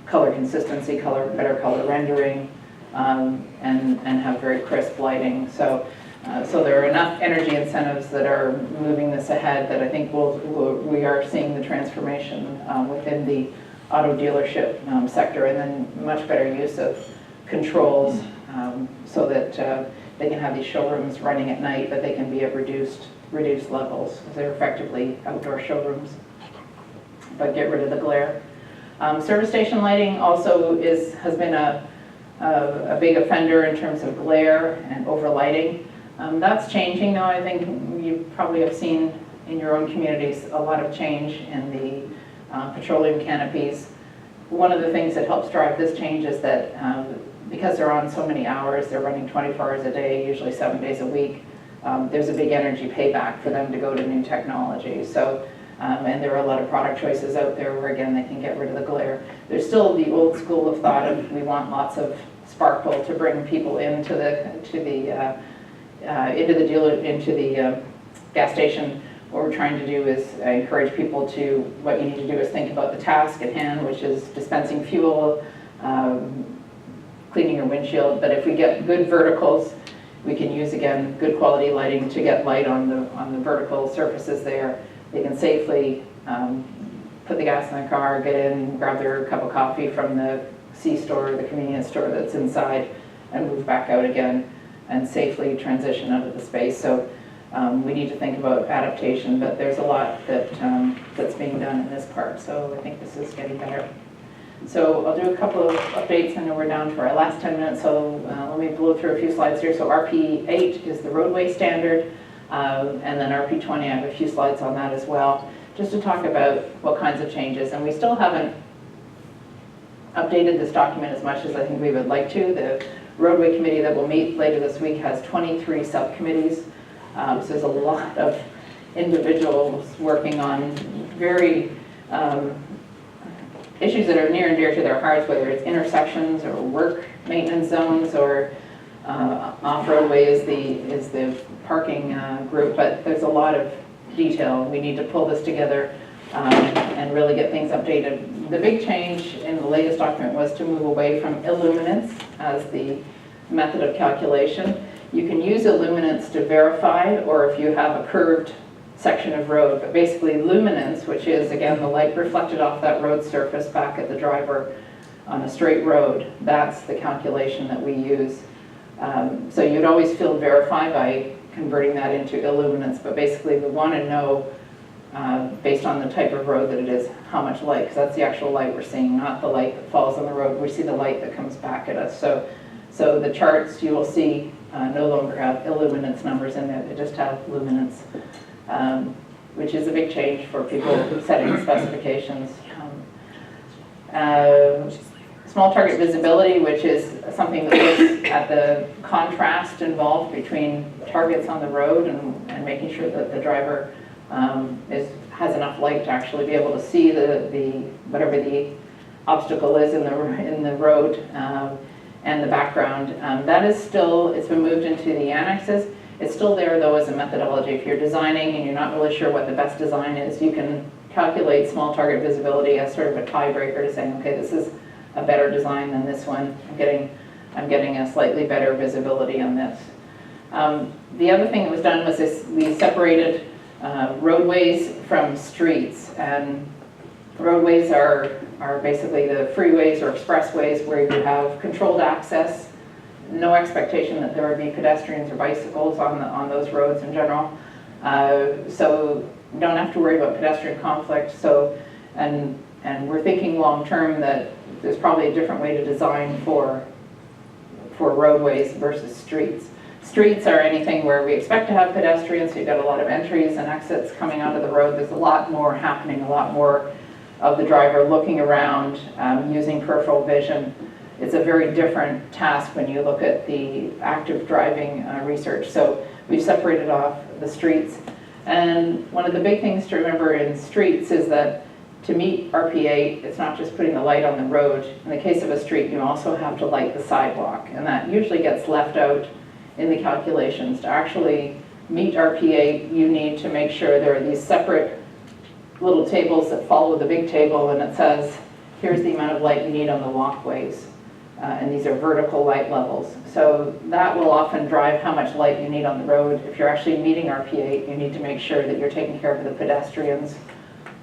color consistency, better color rendering, and have very crisp lighting. So there are enough energy incentives that are moving this ahead that I think we are seeing the transformation within the auto dealership sector, and then much better use of controls so that they can have these showrooms running at night, but they can be at reduced levels. They're effectively outdoor showrooms, but get rid of the glare. Service station lighting also has been a big offender in terms of glare and overlighting. That's changing though. I think you probably have seen in your own communities a lot of change in the petroleum canopies. One of the things that helps drive this change is that because they're on so many hours, they're running 24 hours a day, usually 7 days a week, there's a big energy payback for them to go to new technology. So, and there are a lot of product choices out there where again they can get rid of the glare. There's still the old school of thought of we want lots of sparkle to bring people into the gas station. What we're trying to do is encourage people to, what you need to do is think about the task at hand, which is dispensing fuel, cleaning your windshield. But if we get good verticals, we can use, again, good quality lighting to get light on the vertical surfaces there. They can safely put the gas in their car, get in, grab their cup of coffee from the C-store, the convenience store that's inside, and move back out again and safely transition out of the space. So we need to think about adaptation, but there's a lot that's being done in this part. So I think this is getting better. So I'll do a couple of updates. I know we're down to our last 10 minutes, so let me blow through a few slides here. So RP-8 is the roadway standard, and then RP-20, I have a few slides on that as well, just to talk about what kinds of changes. And we still haven't updated this document as much as I think we would like to. The roadway committee that will meet later this week has 23 subcommittees. So there's a lot of individuals working on very issues that are near and dear to their hearts, whether it's intersections or work maintenance zones or off-roadway is the parking group, but there's a lot of detail. We need to pull this together and really get things updated. The big change in the latest document was to move away from illuminance as the method of calculation. You can use illuminance to verify, or if you have a curved section of road, but basically luminance, which is again the light reflected off that road surface back at the driver on a straight road, that's the calculation that we use. So you'd always field verify by converting that into illuminance, but basically we want to know based on the type of road that it is, how much light, because that's the actual light we're seeing, not the light that falls on the road. We see the light that comes back at us. So the charts you will see no longer have illuminance numbers in there, they just have luminance, which is a big change for people setting specifications. Small target visibility, which is something that looks at the contrast involved between targets on the road and making sure that the driver has enough light to actually be able to see whatever the obstacle is in the road and the background. That is still, it's been moved into the annexes. It's still there though as a methodology. If you're designing and you're not really sure what the best design is, you can calculate small target visibility as sort of a tiebreaker to saying, okay, this is a better design than this one. I'm getting a slightly better visibility on this. The other thing that was done was this, we separated roadways from streets, and roadways are basically the freeways or expressways where you have controlled access, no expectation that there would be pedestrians or bicycles on those roads in general. So you don't have to worry about pedestrian conflict. So, and we're thinking long term that there's probably a different way to design for roadways versus streets. Streets are anything where we expect to have pedestrians, so you've got a lot of entries and exits coming onto the road. There's a lot more happening, a lot more of the driver looking around, using peripheral vision. It's a very different task when you look at the active driving research. So we've separated off the streets. And one of the big things to remember in streets is that to meet RP-8, it's not just putting the light on the road. In the case of a street, you also have to light the sidewalk, and that usually gets left out in the calculations. To actually meet RP-8, you need to make sure there are these separate little tables that follow the big table, and it says, here's the amount of light you need on the walkways. And these are vertical light levels. So that will often drive how much light you need on the road. If you're actually meeting RP-8, you need to make sure that you're taking care of the pedestrians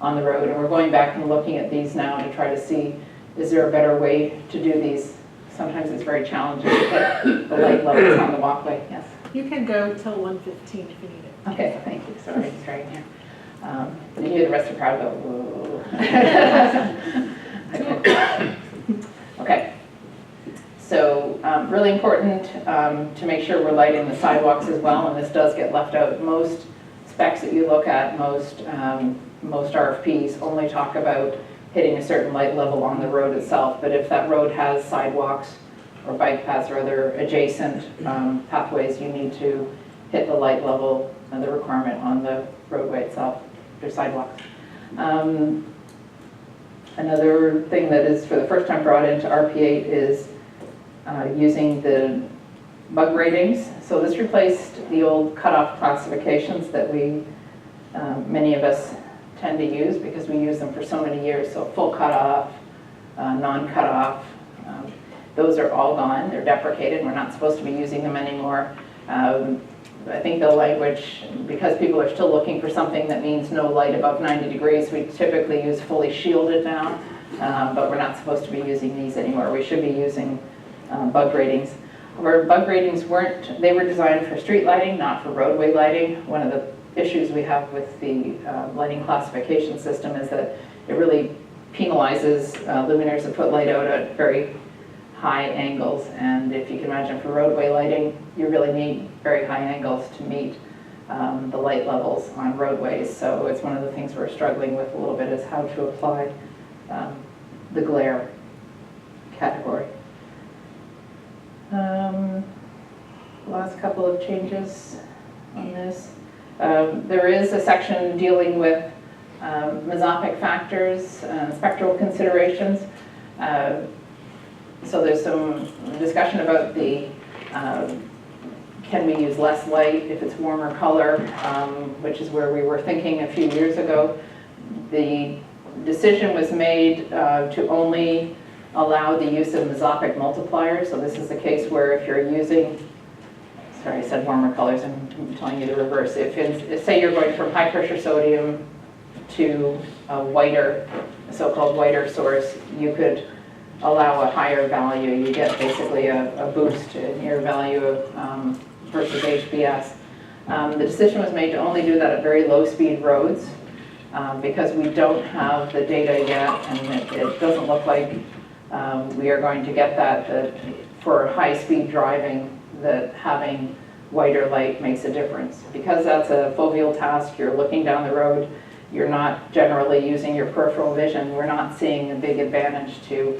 on the road. And we're going back and looking at these now to try to see, is there a better way to do these? Sometimes it's very challenging to get the light levels on the walkway. Yes? You can go till 1:15 if you need it. Okay, thank you. Sorry, it's right here. You hear the rest of the crowd go, whoa. Okay. So really important to make sure we're lighting the sidewalks as well, and this does get left out. Most specs that you look at, most RFPs only talk about hitting a certain light level on the road itself, but if that road has sidewalks or bike paths or other adjacent pathways, you need to hit the light level and the requirement on the roadway itself, or sidewalks. Another thing that is for the first time brought into RP-8 is using the bug ratings. So this replaced the old cutoff classifications that many of us tend to use because we use them for so many years. So full cutoff, non-cutoff, those are all gone. They're deprecated. We're not supposed to be using them anymore. I think the language, because people are still looking for something that means no light above 90 degrees, we typically use fully shielded now, but we're not supposed to be using these anymore. We should be using bug ratings. Our bug ratings they were designed for street lighting, not for roadway lighting. One of the issues we have with the lighting classification system is that it really penalizes luminaires that put light out at very high angles, and if you can imagine for roadway lighting, you really need very high angles to meet the light levels on roadways. So it's one of the things we're struggling with a little bit is how to apply the glare category. Last couple of changes on this. There is a section dealing with mesopic factors and spectral considerations. So there's some discussion about can we use less light if it's warmer color, which is where we were thinking a few years ago. The decision was made to only allow the use of mesopic multipliers. So this is the case where if you're using, sorry, I said warmer colors, I'm telling you the reverse. If say you're going from high pressure sodium to a whiter, so-called whiter source, you could allow a higher value. You get basically a boost in your value of versus HBS. The decision was made to only do that at very low speed roads because we don't have the data yet, and it doesn't look like we are going to get that for high speed driving, that having whiter light makes a difference. Because that's a foveal task, you're looking down the road, you're not generally using your peripheral vision, we're not seeing a big advantage to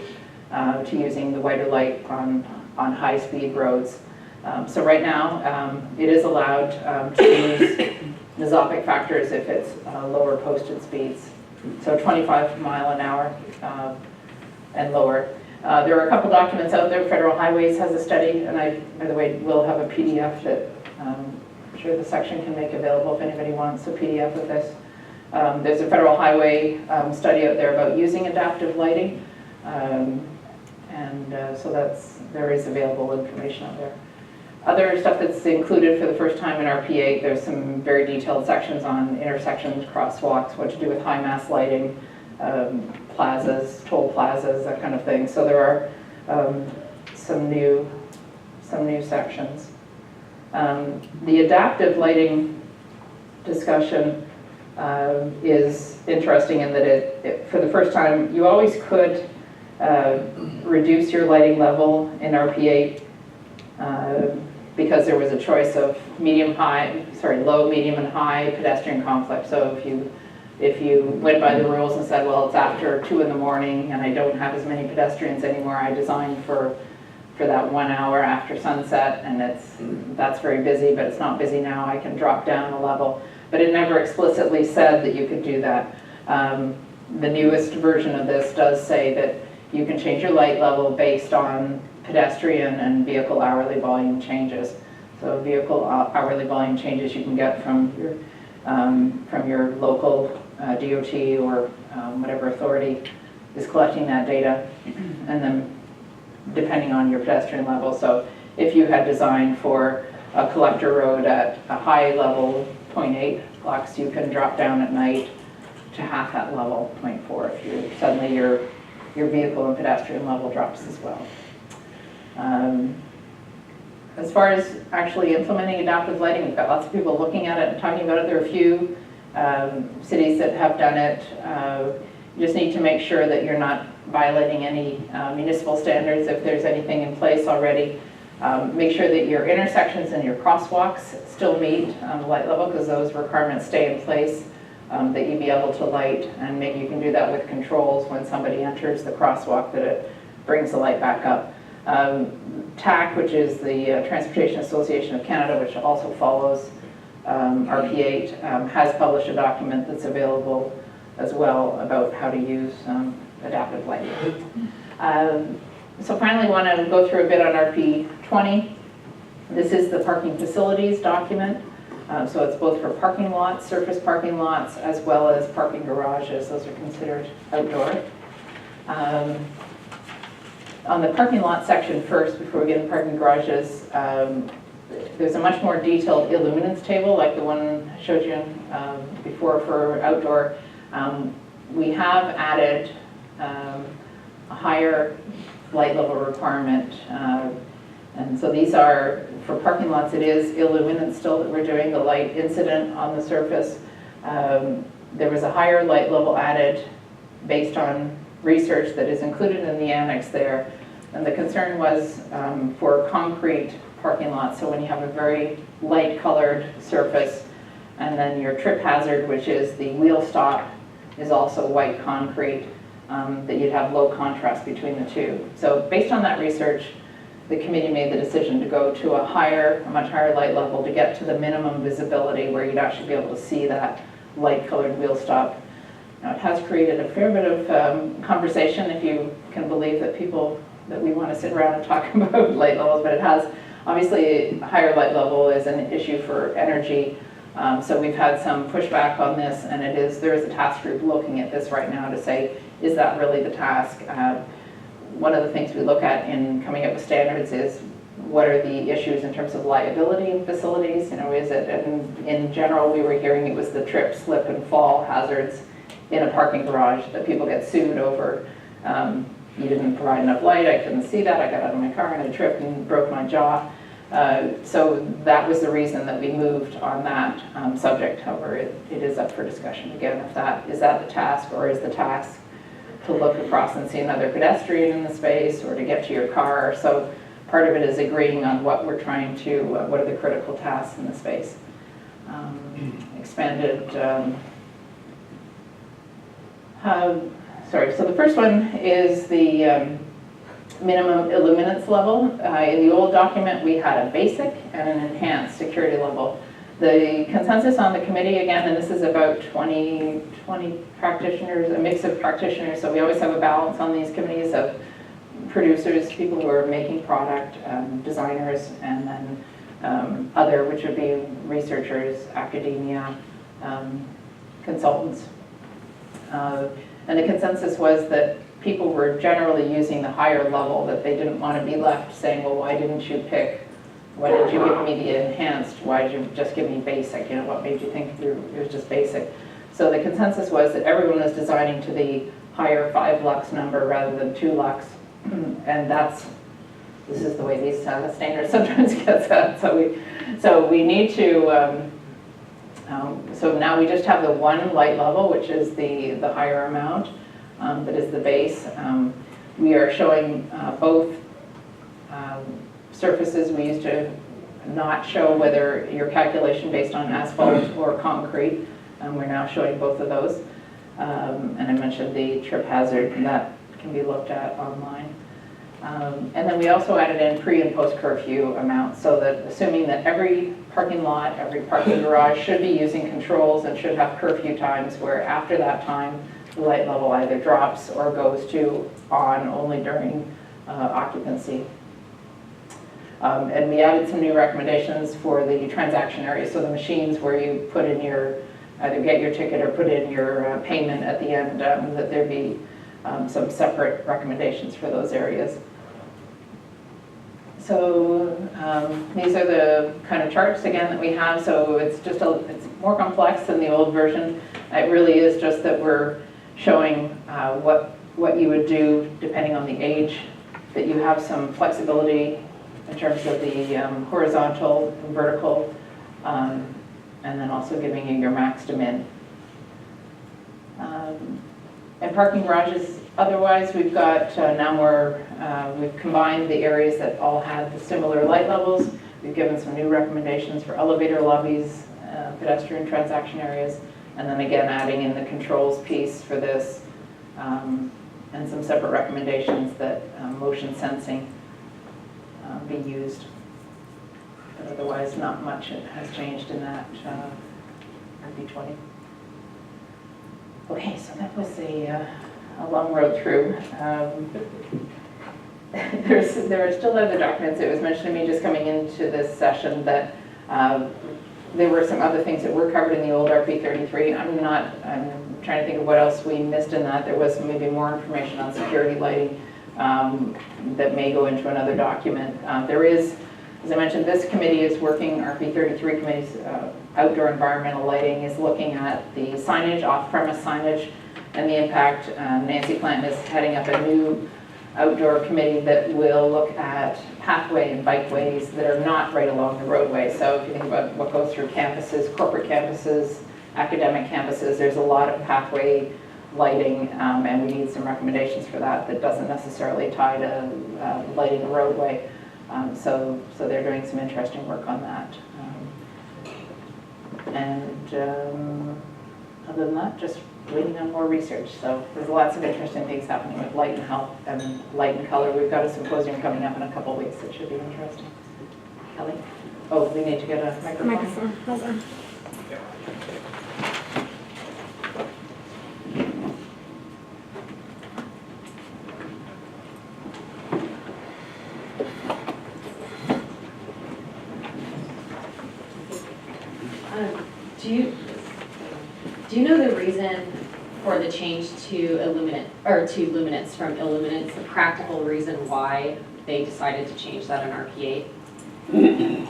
using the whiter light on high speed roads. So right now, it is allowed to use mesopic factors if it's lower posted speeds. So 25 mile an hour and lower. There are a couple documents out there. Federal Highways has a study, and I, by the way, will have a PDF that I'm sure the section can make available if anybody wants a PDF of this. There's a Federal Highway study out there about using adaptive lighting, so there is available information out there. Other stuff that's included for the first time in RP-8, there's some very detailed sections on intersections, crosswalks, what to do with high mass lighting, plazas, toll plazas, that kind of thing. So there are some new sections. The adaptive lighting discussion is interesting in that it for the first time, you always could because there was a choice of low, medium, and high pedestrian conflict. So if you went by the rules and said, well, it's after 2 in the morning and I don't have as many pedestrians anymore, I designed for that 1 hour after sunset, and that's very busy, but it's not busy now, I can drop down a level. But it never explicitly said that you could do that. The newest version of this does say that you can change your light level based on pedestrian and vehicle hourly volume changes. So vehicle hourly volume changes you can get from your local DOT or whatever authority is collecting that data, and then depending on your pedestrian level. So if you had designed for a collector road at a high level 0.8 lux, you can drop down at night to half that level, 0.4, if suddenly your vehicle and pedestrian level drops as well. As far as actually implementing adaptive lighting, we've got lots of people looking at it and talking about it. There are a few cities that have done it. You just need to make sure that you're not violating any municipal standards if there's anything in place already. Make sure that your intersections and your crosswalks still meet the light level, because those requirements stay in place, that you be able to light, and maybe you can do that with controls when somebody enters the crosswalk, that it brings the light back up. TAC, which is the Transportation Association of Canada, which also follows RP-8, has published a document that's available as well about how to use adaptive lighting. So finally, I want to go through a bit on RP-20. This is the parking facilities document. So it's both for parking lots, surface parking lots, as well as parking garages. Those are considered outdoor. On the parking lot section first, before we get into parking garages, there's a much more detailed illuminance table, like the one I showed you before for outdoor. We have added a higher light level requirement. And so these are, for parking lots, it is illuminance still that we're doing, the light incident on the surface. There was a higher light level added based on research that is included in the annex there. And the concern was for concrete parking lots. So when you have a very light colored surface, and then your trip hazard, which is the wheel stop, is also white concrete, that you'd have low contrast between the two. So based on that research, the committee made the decision to go to a much higher light level to get to the minimum visibility where you'd actually be able to see that light colored wheel stop. Now, it has created a fair bit of conversation, if you can believe that we want to sit around and talk about light levels, but it has, obviously, a higher light level is an issue for energy. So we've had some pushback on this, and there is a task group looking at this right now to say, is that really the task? One of the things we look at in coming up with standards is what are the issues in terms of liability in facilities? Is it, and in general, we were hearing it was the trip, slip, and fall hazards in a parking garage that people get sued over. You didn't provide enough light, I couldn't see that, I got out of my car and I tripped and broke my jaw. So that was the reason that we moved on that subject. However, it is up for discussion again, if is that the task, or is the task to look across and see another pedestrian in the space, or to get to your car. So part of it is agreeing on what we're trying to, what are the critical tasks in the space. Expanded, so the first one is the minimum illuminance level. In the old document, we had a basic and an enhanced security level. The consensus on the committee, again, and this is about 20 practitioners, a mix of practitioners, so we always have a balance on these committees of producers, people who are making product, designers, and then other, which would be researchers, academia, consultants. And the consensus was that people were generally using the higher level, that they didn't want to be left saying, well, why didn't you give me the enhanced? Why did you just give me basic? What made you think it was just basic? So the consensus was that everyone was designing to the higher 5 lux number rather than 2 lux. And this is the way these standards sometimes get set. So we need to, so now we just have the one light level, which is the higher amount, that is the base. We are showing both surfaces. We used to not show whether your calculation based on asphalt or concrete. We're now showing both of those. And I mentioned the trip hazard, and that can be looked at online. And then we also added in pre and post curfew amounts, so that assuming that every parking lot, every parking garage should be using controls and should have curfew times where after that time, the light level either drops or goes to on only during occupancy. And we added some new recommendations for the transaction area, so the machines where you put in your, either get your ticket or put in your payment at the end, that there be some separate recommendations for those areas. So these are the kind of charts again that we have. So it's just it's more complex than the old version. It really is just that we're showing what you would do depending on the age, that you have some flexibility in terms of the horizontal and vertical, and then also giving you your max to min. And parking garages, otherwise, we've got now we've combined the areas that all had the similar light levels. We've given some new recommendations for elevator lobbies, pedestrian transaction areas, and then again adding in the controls piece for this, and some separate recommendations that motion sensing be used. But otherwise, not much has changed in that RP-20. Okay, so that was a long road through. There are still other documents. It was mentioned to me just coming into this session that there were some other things that were covered in the old RP-33. I'm trying to think of what else we missed in that. There was maybe more information on security lighting that may go into another document. There is, as I mentioned, this committee is working, RP-33 committee's outdoor environmental lighting is looking at the signage, off-premise signage, and the impact. Nancy Plant is heading up a new outdoor committee that will look at pathway and bikeways that are not right along the roadway. So if you think about what goes through campuses, corporate campuses, academic campuses, there's a lot of pathway lighting, and we need some recommendations for that doesn't necessarily tie to lighting a roadway. So they're doing some interesting work on that. Other than that, just waiting on more research. So there's lots of interesting things happening with light and health and light and color. We've got a symposium coming up in a couple of weeks that should be interesting. Kelly? Oh, we need to get a microphone. Microphone, hold on. Do you know the reason for the change to luminance from illuminance, the practical reason why they decided to change that in RP-8?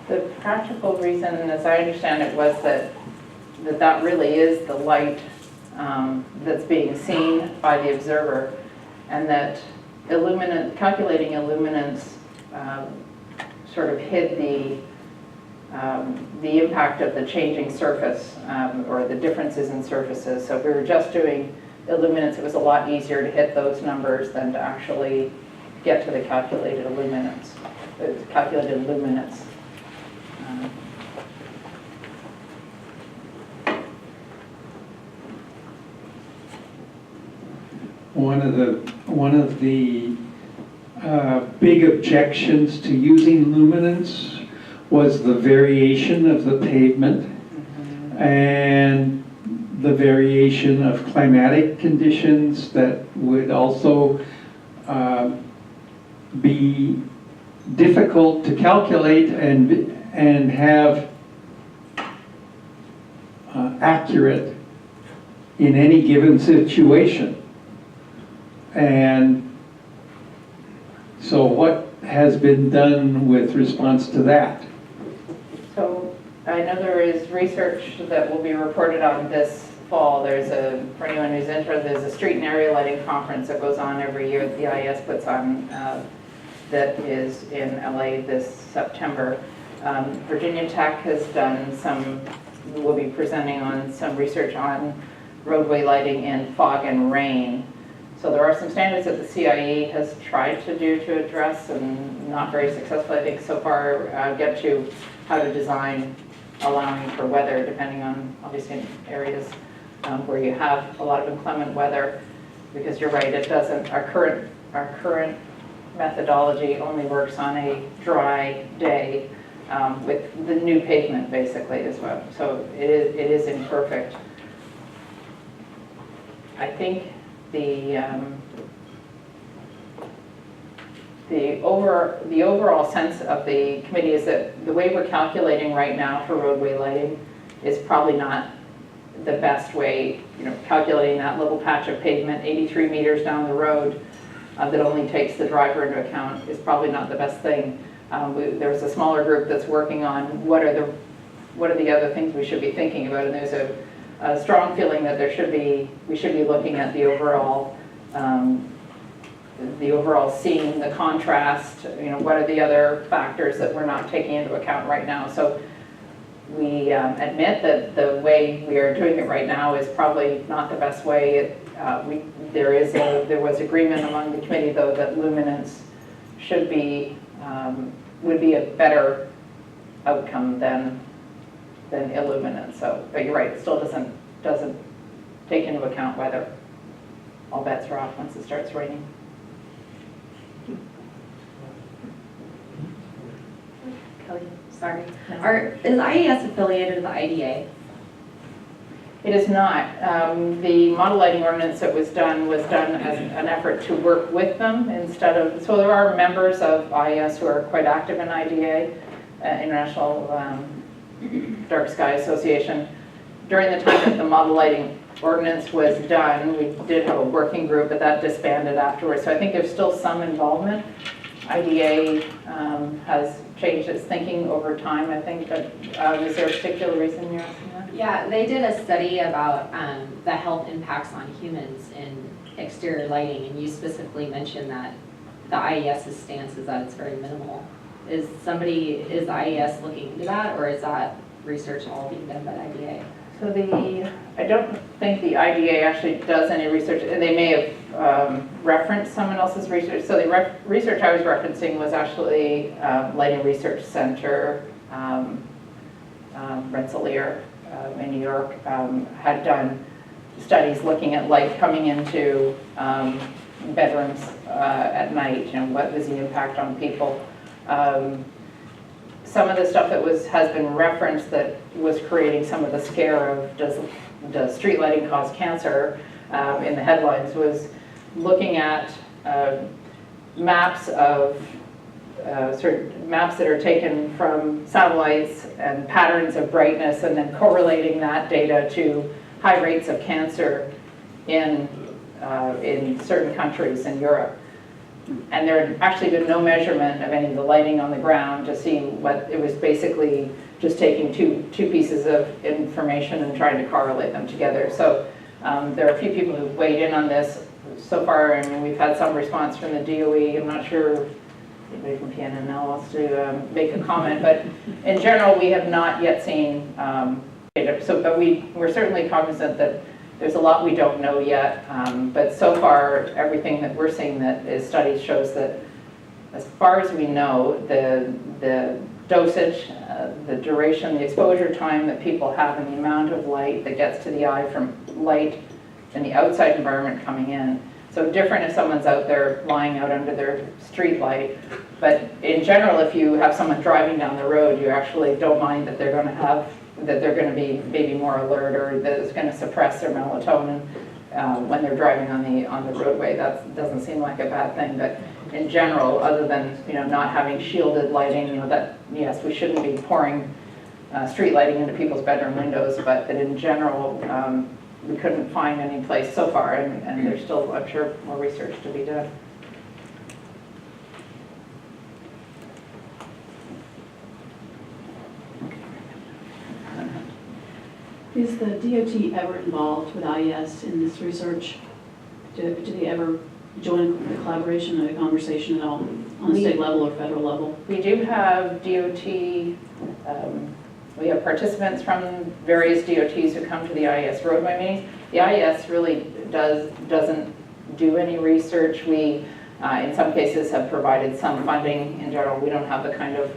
The practical reason, as I understand it, was that really is the light that's being seen by the observer, and that calculating illuminance sort of hid the impact of the changing surface or the differences in surfaces. So if we were just doing illuminance, it was a lot easier to hit those numbers than to actually get to the calculated luminance. One of the big objections to using luminance was the variation of the pavement and the variation of climatic conditions that would also be difficult to calculate and have accurate in any given situation. And so what has been done with response to that? So I know there is research that will be reported on this fall. For anyone who's interested, there's a street and area lighting conference that goes on every year that the IES puts on that is in LA this September. Virginia Tech has done will be presenting on some research on roadway lighting in fog and rain. So there are some standards that the CIE has tried to do to address, and not very successfully, I think, so far, get to how to design allowing for weather, depending on, obviously, areas where you have a lot of inclement weather, because you're right, it doesn't, our current methodology only works on a dry day with the new pavement, basically, as well. So it is imperfect. I think the overall sense of the committee is that the way we're calculating right now for roadway lighting is probably not the best way. Calculating that little patch of pavement 83 meters down the road that only takes the driver into account is probably not the best thing. There's a smaller group that's working on what are the other things we should be thinking about, and there's a strong feeling that we should be looking at the overall scene, the contrast, what are the other factors that we're not taking into account right now. So we admit that the way we are doing it right now is probably not the best way. There was agreement among the committee, though, that luminance would be a better outcome than illuminance. So, but you're right, it still doesn't take into account weather. All bets are off once it starts raining. Kelly, sorry. No. Is IES affiliated with the IDA? It is not. The model lighting ordinance that was done as an effort to work with them instead of, so there are members of IES who are quite active in IDA, International Dark Sky Association. During the time that the model lighting ordinance was done, we did have a working group, but that disbanded afterwards. So I think there's still some involvement. IDA has changed its thinking over time, I think, but is there a particular reason you're asking that? Yeah, they did a study about the health impacts on humans in exterior lighting, and you specifically mentioned that the IES's stance is that it's very minimal. Is IES looking into that, or is that research all being done by the IDA? So I don't think the IDA actually does any research, and they may have referenced someone else's research. So the research I was referencing was actually Lighting Research Center, Rensselaer in New York, had done studies looking at light coming into bedrooms at night, what was the impact on people. Some of the stuff that has been referenced that was creating some of the scare of does street lighting cause cancer in the headlines was looking at maps of maps that are taken from satellites and patterns of brightness, and then correlating that data to high rates of cancer in certain countries in Europe. And there had actually been no measurement of any of the lighting on the ground to see what it was. Basically just taking two pieces of information and trying to correlate them together. So there are a few people who've weighed in on this so far, and we've had some response from the DOE. I'm not sure if anybody from PNNL wants to make a comment, but in general we have not yet seen data. But we're certainly cognizant that there's a lot we don't know yet, but so far everything that we're seeing that is studies shows that as far as we know, the dosage, the duration, the exposure time that people have, and the amount of light that gets to the eye from light in the outside environment coming in. So different if someone's out there lying out under their street light, but in general if you have someone driving down the road, you actually don't mind that they're going to be maybe more alert, or that it's going to suppress their melatonin when they're driving on the roadway. That doesn't seem like a bad thing, but in general, other than not having shielded lighting, that yes, we shouldn't be pouring street lighting into people's bedroom windows, but that in general we couldn't find any place so far, and there's still, I'm sure, more research to be done. Is the DOT ever involved with IES in this research? Do they ever join the collaboration or the conversation at all on the state level or federal level? We do have DOT, we have participants from various DOTs who come to the IES roadway meetings. The IES really doesn't do any research. We, in some cases, have provided some funding. In general, we don't have the kind of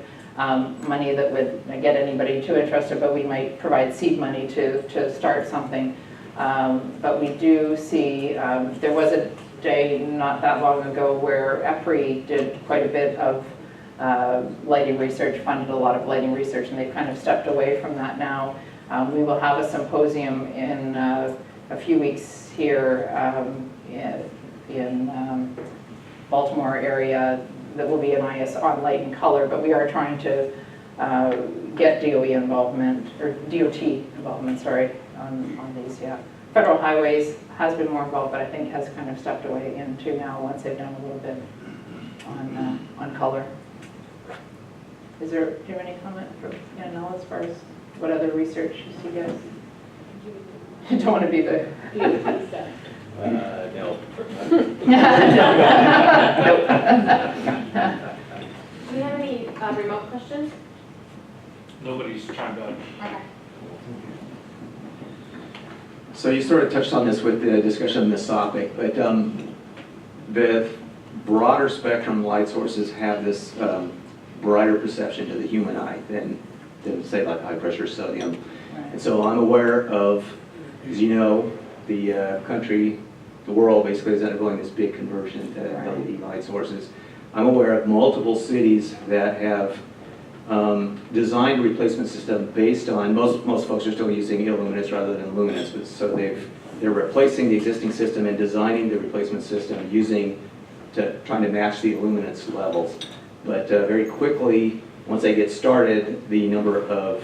money that would get anybody too interested, but we might provide seed money to start something. But we do see, there was a day not that long ago where EPRI did quite a bit of lighting research, funded a lot of lighting research, and they've kind of stepped away from that now. We will have a symposium in a few weeks here in Baltimore area that will be an IES on light and color, but we are trying to get DOE involvement, or DOT involvement, sorry, on these, yeah. Federal Highways has been more involved, but I think has kind of stepped away into now once they've done a little bit on color. Do you have any comment from Yanela as far as what other research you see, guys? You don't want to be the... No. Do we have any remote questions? Nobody's chimed up. Okay. So you sort of touched on this with the discussion of this topic, but the broader spectrum light sources have this brighter perception to the human eye than say like high pressure sodium. Right. And so I'm aware of, as you know, the the world basically is undergoing this big conversion to LED light sources. I'm aware of multiple cities that have designed a replacement system based on, most folks are still using illuminance rather than luminance, but so they're replacing the existing system and designing the replacement system trying to match the illuminance levels. But very quickly, once they get started, the number of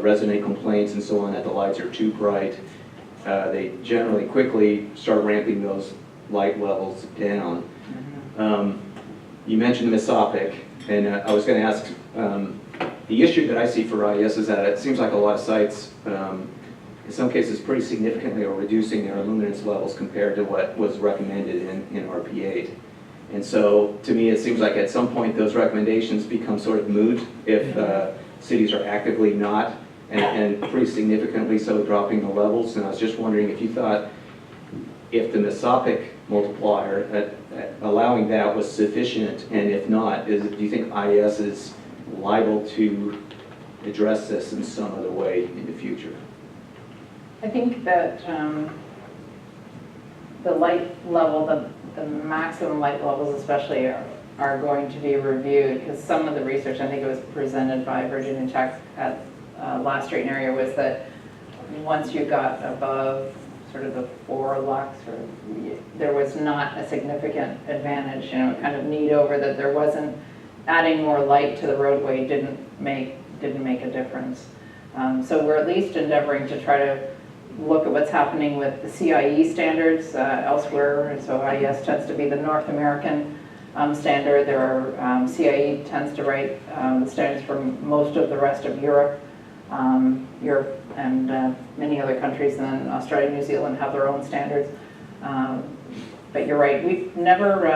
resident complaints and so on that the lights are too bright, they generally quickly start ramping those light levels down. You mentioned mesopic, and I was going to ask, the issue that I see for IES is that it seems like a lot of sites, in some cases pretty significantly, are reducing their illuminance levels compared to what was recommended in RP-8. And so, to me, it seems like at some point those recommendations become sort of moot if cities are actively not, and pretty significantly so, dropping the levels. And I was just wondering if you thought if the mesopic multiplier, allowing that was sufficient, and if not, do you think IES is liable to address this in some other way in the future? I think that the light level, the maximum light levels especially are going to be reviewed, because some of the research, I think it was presented by Virginia Tech at last rate area, was that once you got above sort of the 4 lux, there was not a significant advantage, kind of need over that there wasn't, adding more light to the roadway didn't make a difference. So we're at least endeavoring to try to look at what's happening with the CIE standards elsewhere. So IES tends to be the North American standard. There are CIE tends to write the standards for most of the rest of Europe and many other countries, and then Australia and New Zealand have their own standards. But you're right, we've never,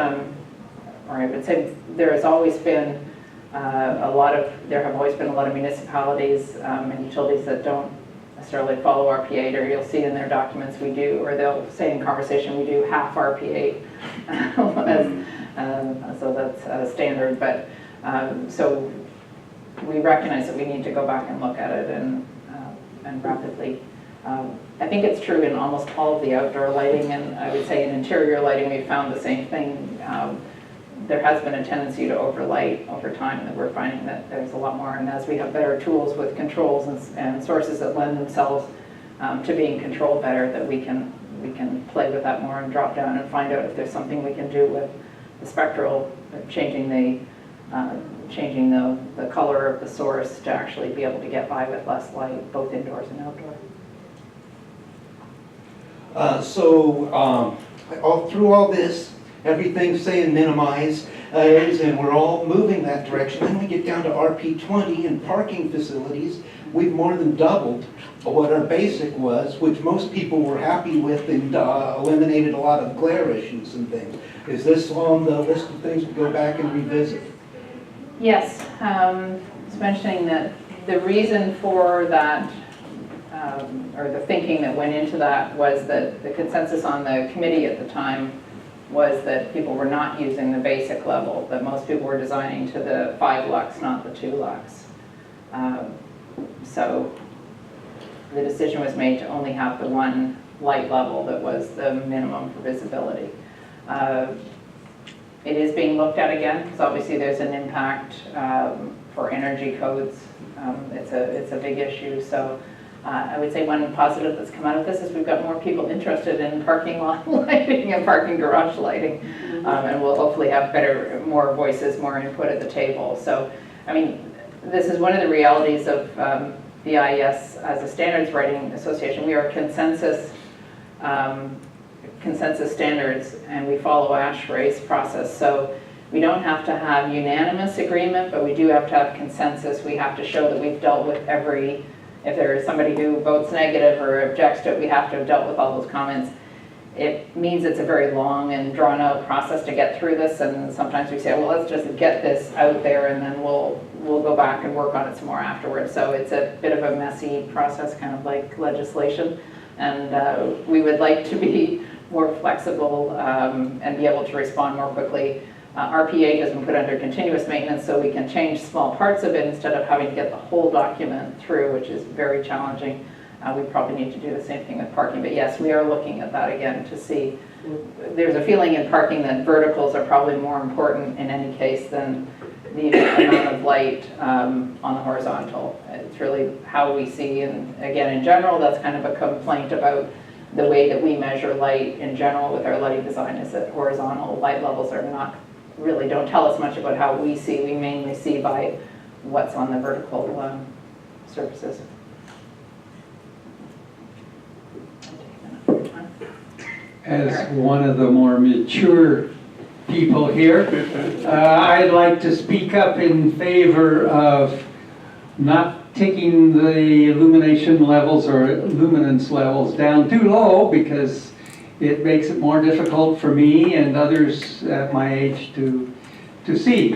or I would say there has always been there have always been a lot of municipalities and utilities that don't necessarily follow RP-8, or you'll see in their documents we do, or they'll say in conversation we do half RP-8. So that's a standard, but so we recognize that we need to go back and look at it and rapidly. I think it's true in almost all of the outdoor lighting, and I would say in interior lighting we found the same thing. There has been a tendency to overlight over time, that we're finding that there's a lot more, and as we have better tools with controls and sources that lend themselves to being controlled better, that we can play with that more and drop down and find out if there's something we can do with the spectral, changing the color of the source to actually be able to get by with less light, both indoors and outdoor. Through all this, everything's saying minimize, and we're all moving that direction. Then we get down to RP-20 and parking facilities. We've more than doubled what our basic was, which most people were happy with, and eliminated a lot of glare issues and things. Is this on the list of things to go back and revisit? Yes, I was mentioning that the reason for that, or the thinking that went into that, was that the consensus on the committee at the time was that people were not using the basic level, that most people were designing to the 5 lux, not the 2 lux. So the decision was made to only have the 1 light level that was the minimum for visibility. It is being looked at again, because obviously there's an impact for energy codes. It's a big issue. So I would say one positive that's come out of this is we've got more people interested in parking lot lighting and parking garage lighting. And we'll hopefully have more voices, more input at the table. So, I mean, this is one of the realities of the IES as a standards writing association. We are consensus standards, and we follow ASHRAE's process. So we don't have to have unanimous agreement, but we do have to have consensus. We have to show that we've dealt with if there is somebody who votes negative or objects to it, we have to have dealt with all those comments. It means it's a very long and drawn out process to get through this, and sometimes we say, well, let's just get this out there and then we'll go back and work on it some more afterwards. So it's a bit of a messy process, kind of like legislation, and we would like to be more flexible and be able to respond more quickly. RP-8 has been put under continuous maintenance, so we can change small parts of it instead of having to get the whole document through, which is very challenging. We probably need to do the same thing with parking, but yes, we are looking at that again to see. There's a feeling in parking that verticals are probably more important in any case than the amount of light on the horizontal. It's really how we see, and again, in general, that's kind of a complaint about the way that we measure light in general with our lighting design, is that horizontal light levels don't tell us much about how we see. We mainly see by what's on the vertical surfaces. As one of the more mature people here, I'd like to speak up in favor of not taking the illumination levels or luminance levels down too low, because it makes it more difficult for me and others at my age to see.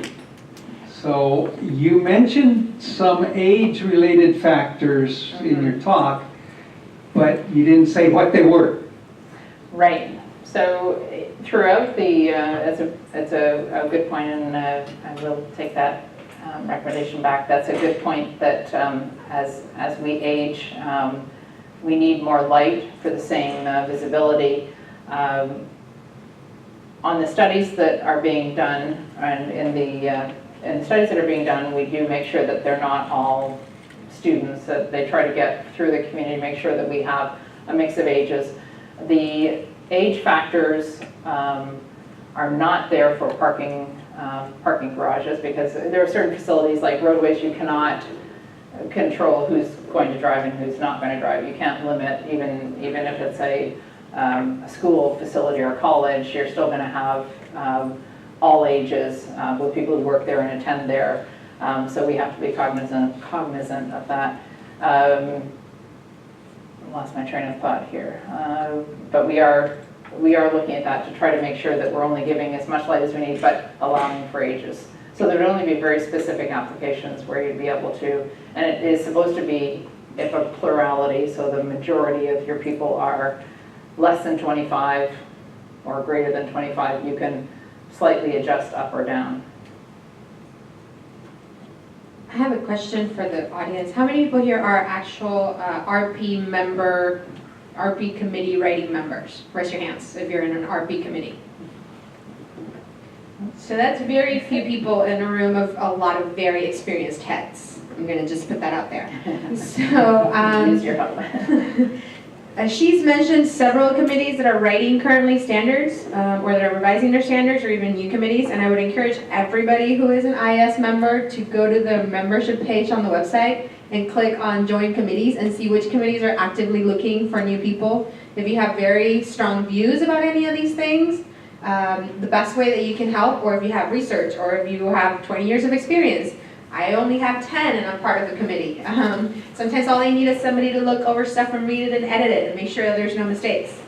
So you mentioned some age-related factors in your talk, but you didn't say what they were. Right. So throughout it's a good point, and I will take that recommendation back. That's a good point, that as we age, we need more light for the same visibility. On the studies that are being done, and in the studies that are being done, we do make sure that they're not all students, that they try to get through the community, make sure that we have a mix of ages. The age factors are not there for parking garages, because there are certain facilities like roadways you cannot control who's going to drive and who's not going to drive. You can't limit, even if it's a school facility or a college, you're still going to have all ages with people who work there and attend there. So we have to be cognizant of that. Lost my train of thought here, but we are looking at that to try to make sure that we're only giving as much light as we need, but allowing for ages. So there would only be very specific applications where you'd be able to, and it is supposed to be if a plurality, so the majority of your people are less than 25 or greater than 25, you can slightly adjust up or down. I have a question for the audience. How many people here are actual RP committee writing members? Raise your hands if you're in an RP committee. So that's very few people in a room of a lot of very experienced heads. I'm going to just put that out there. So Use your help. she's mentioned several committees that are writing currently standards, or that are revising their standards, or even new committees, and I would encourage everybody who is an IES member to go to the membership page on the website and click on join committees and see which committees are actively looking for new people. If you have very strong views about any of these things, the best way that you can help, or if you have research, or if you have 20 years of experience. I only have 10 and I'm part of the committee. Sometimes all I need is somebody to look over stuff and read it and edit it and make sure that there's no mistakes.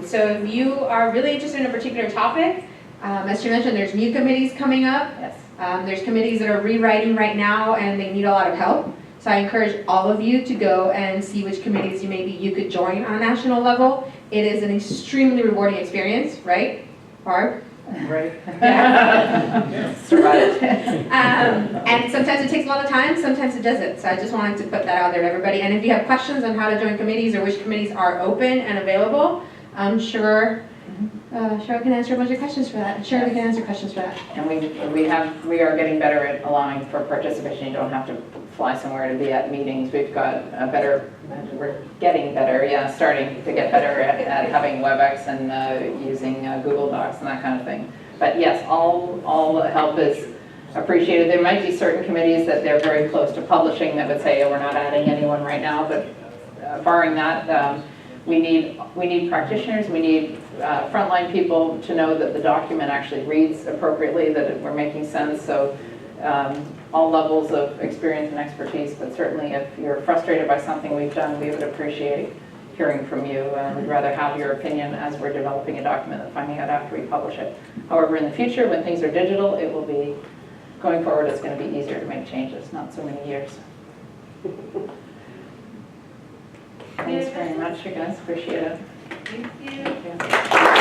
So if you are really interested in a particular topic, as you mentioned, there's new committees coming up. Yes. There's committees that are rewriting right now and they need a lot of help. So I encourage all of you to go and see which committees you could join on a national level. It is an extremely rewarding experience, right? Barb? Right. Yeah. Survived. And sometimes it takes a lot of time, sometimes it doesn't. So I just wanted to put that out there to everybody. And if you have questions on how to join committees or which committees are open and available, I'm sure Cheryl can answer a bunch of questions for that. Shirley can answer questions for that. And we are getting better at allowing for participation. You don't have to fly somewhere to be at meetings. We're getting better, starting to get better at having WebEx and using Google Docs and that kind of thing. But yes, all the help is appreciated. There might be certain committees that they're very close to publishing that would say, oh, we're not adding anyone right now, but barring that, we need practitioners, we need frontline people to know that the document actually reads appropriately, that we're making sense. So all levels of experience and expertise, but certainly if you're frustrated by something we've done, we would appreciate hearing from you. We'd rather have your opinion as we're developing a document than finding out after we publish it. However, in the future, when things are digital, it will be, going forward, it's going to be easier to make changes, not so many years. Thanks very much, you guys, appreciate it. Thank you. Thank you.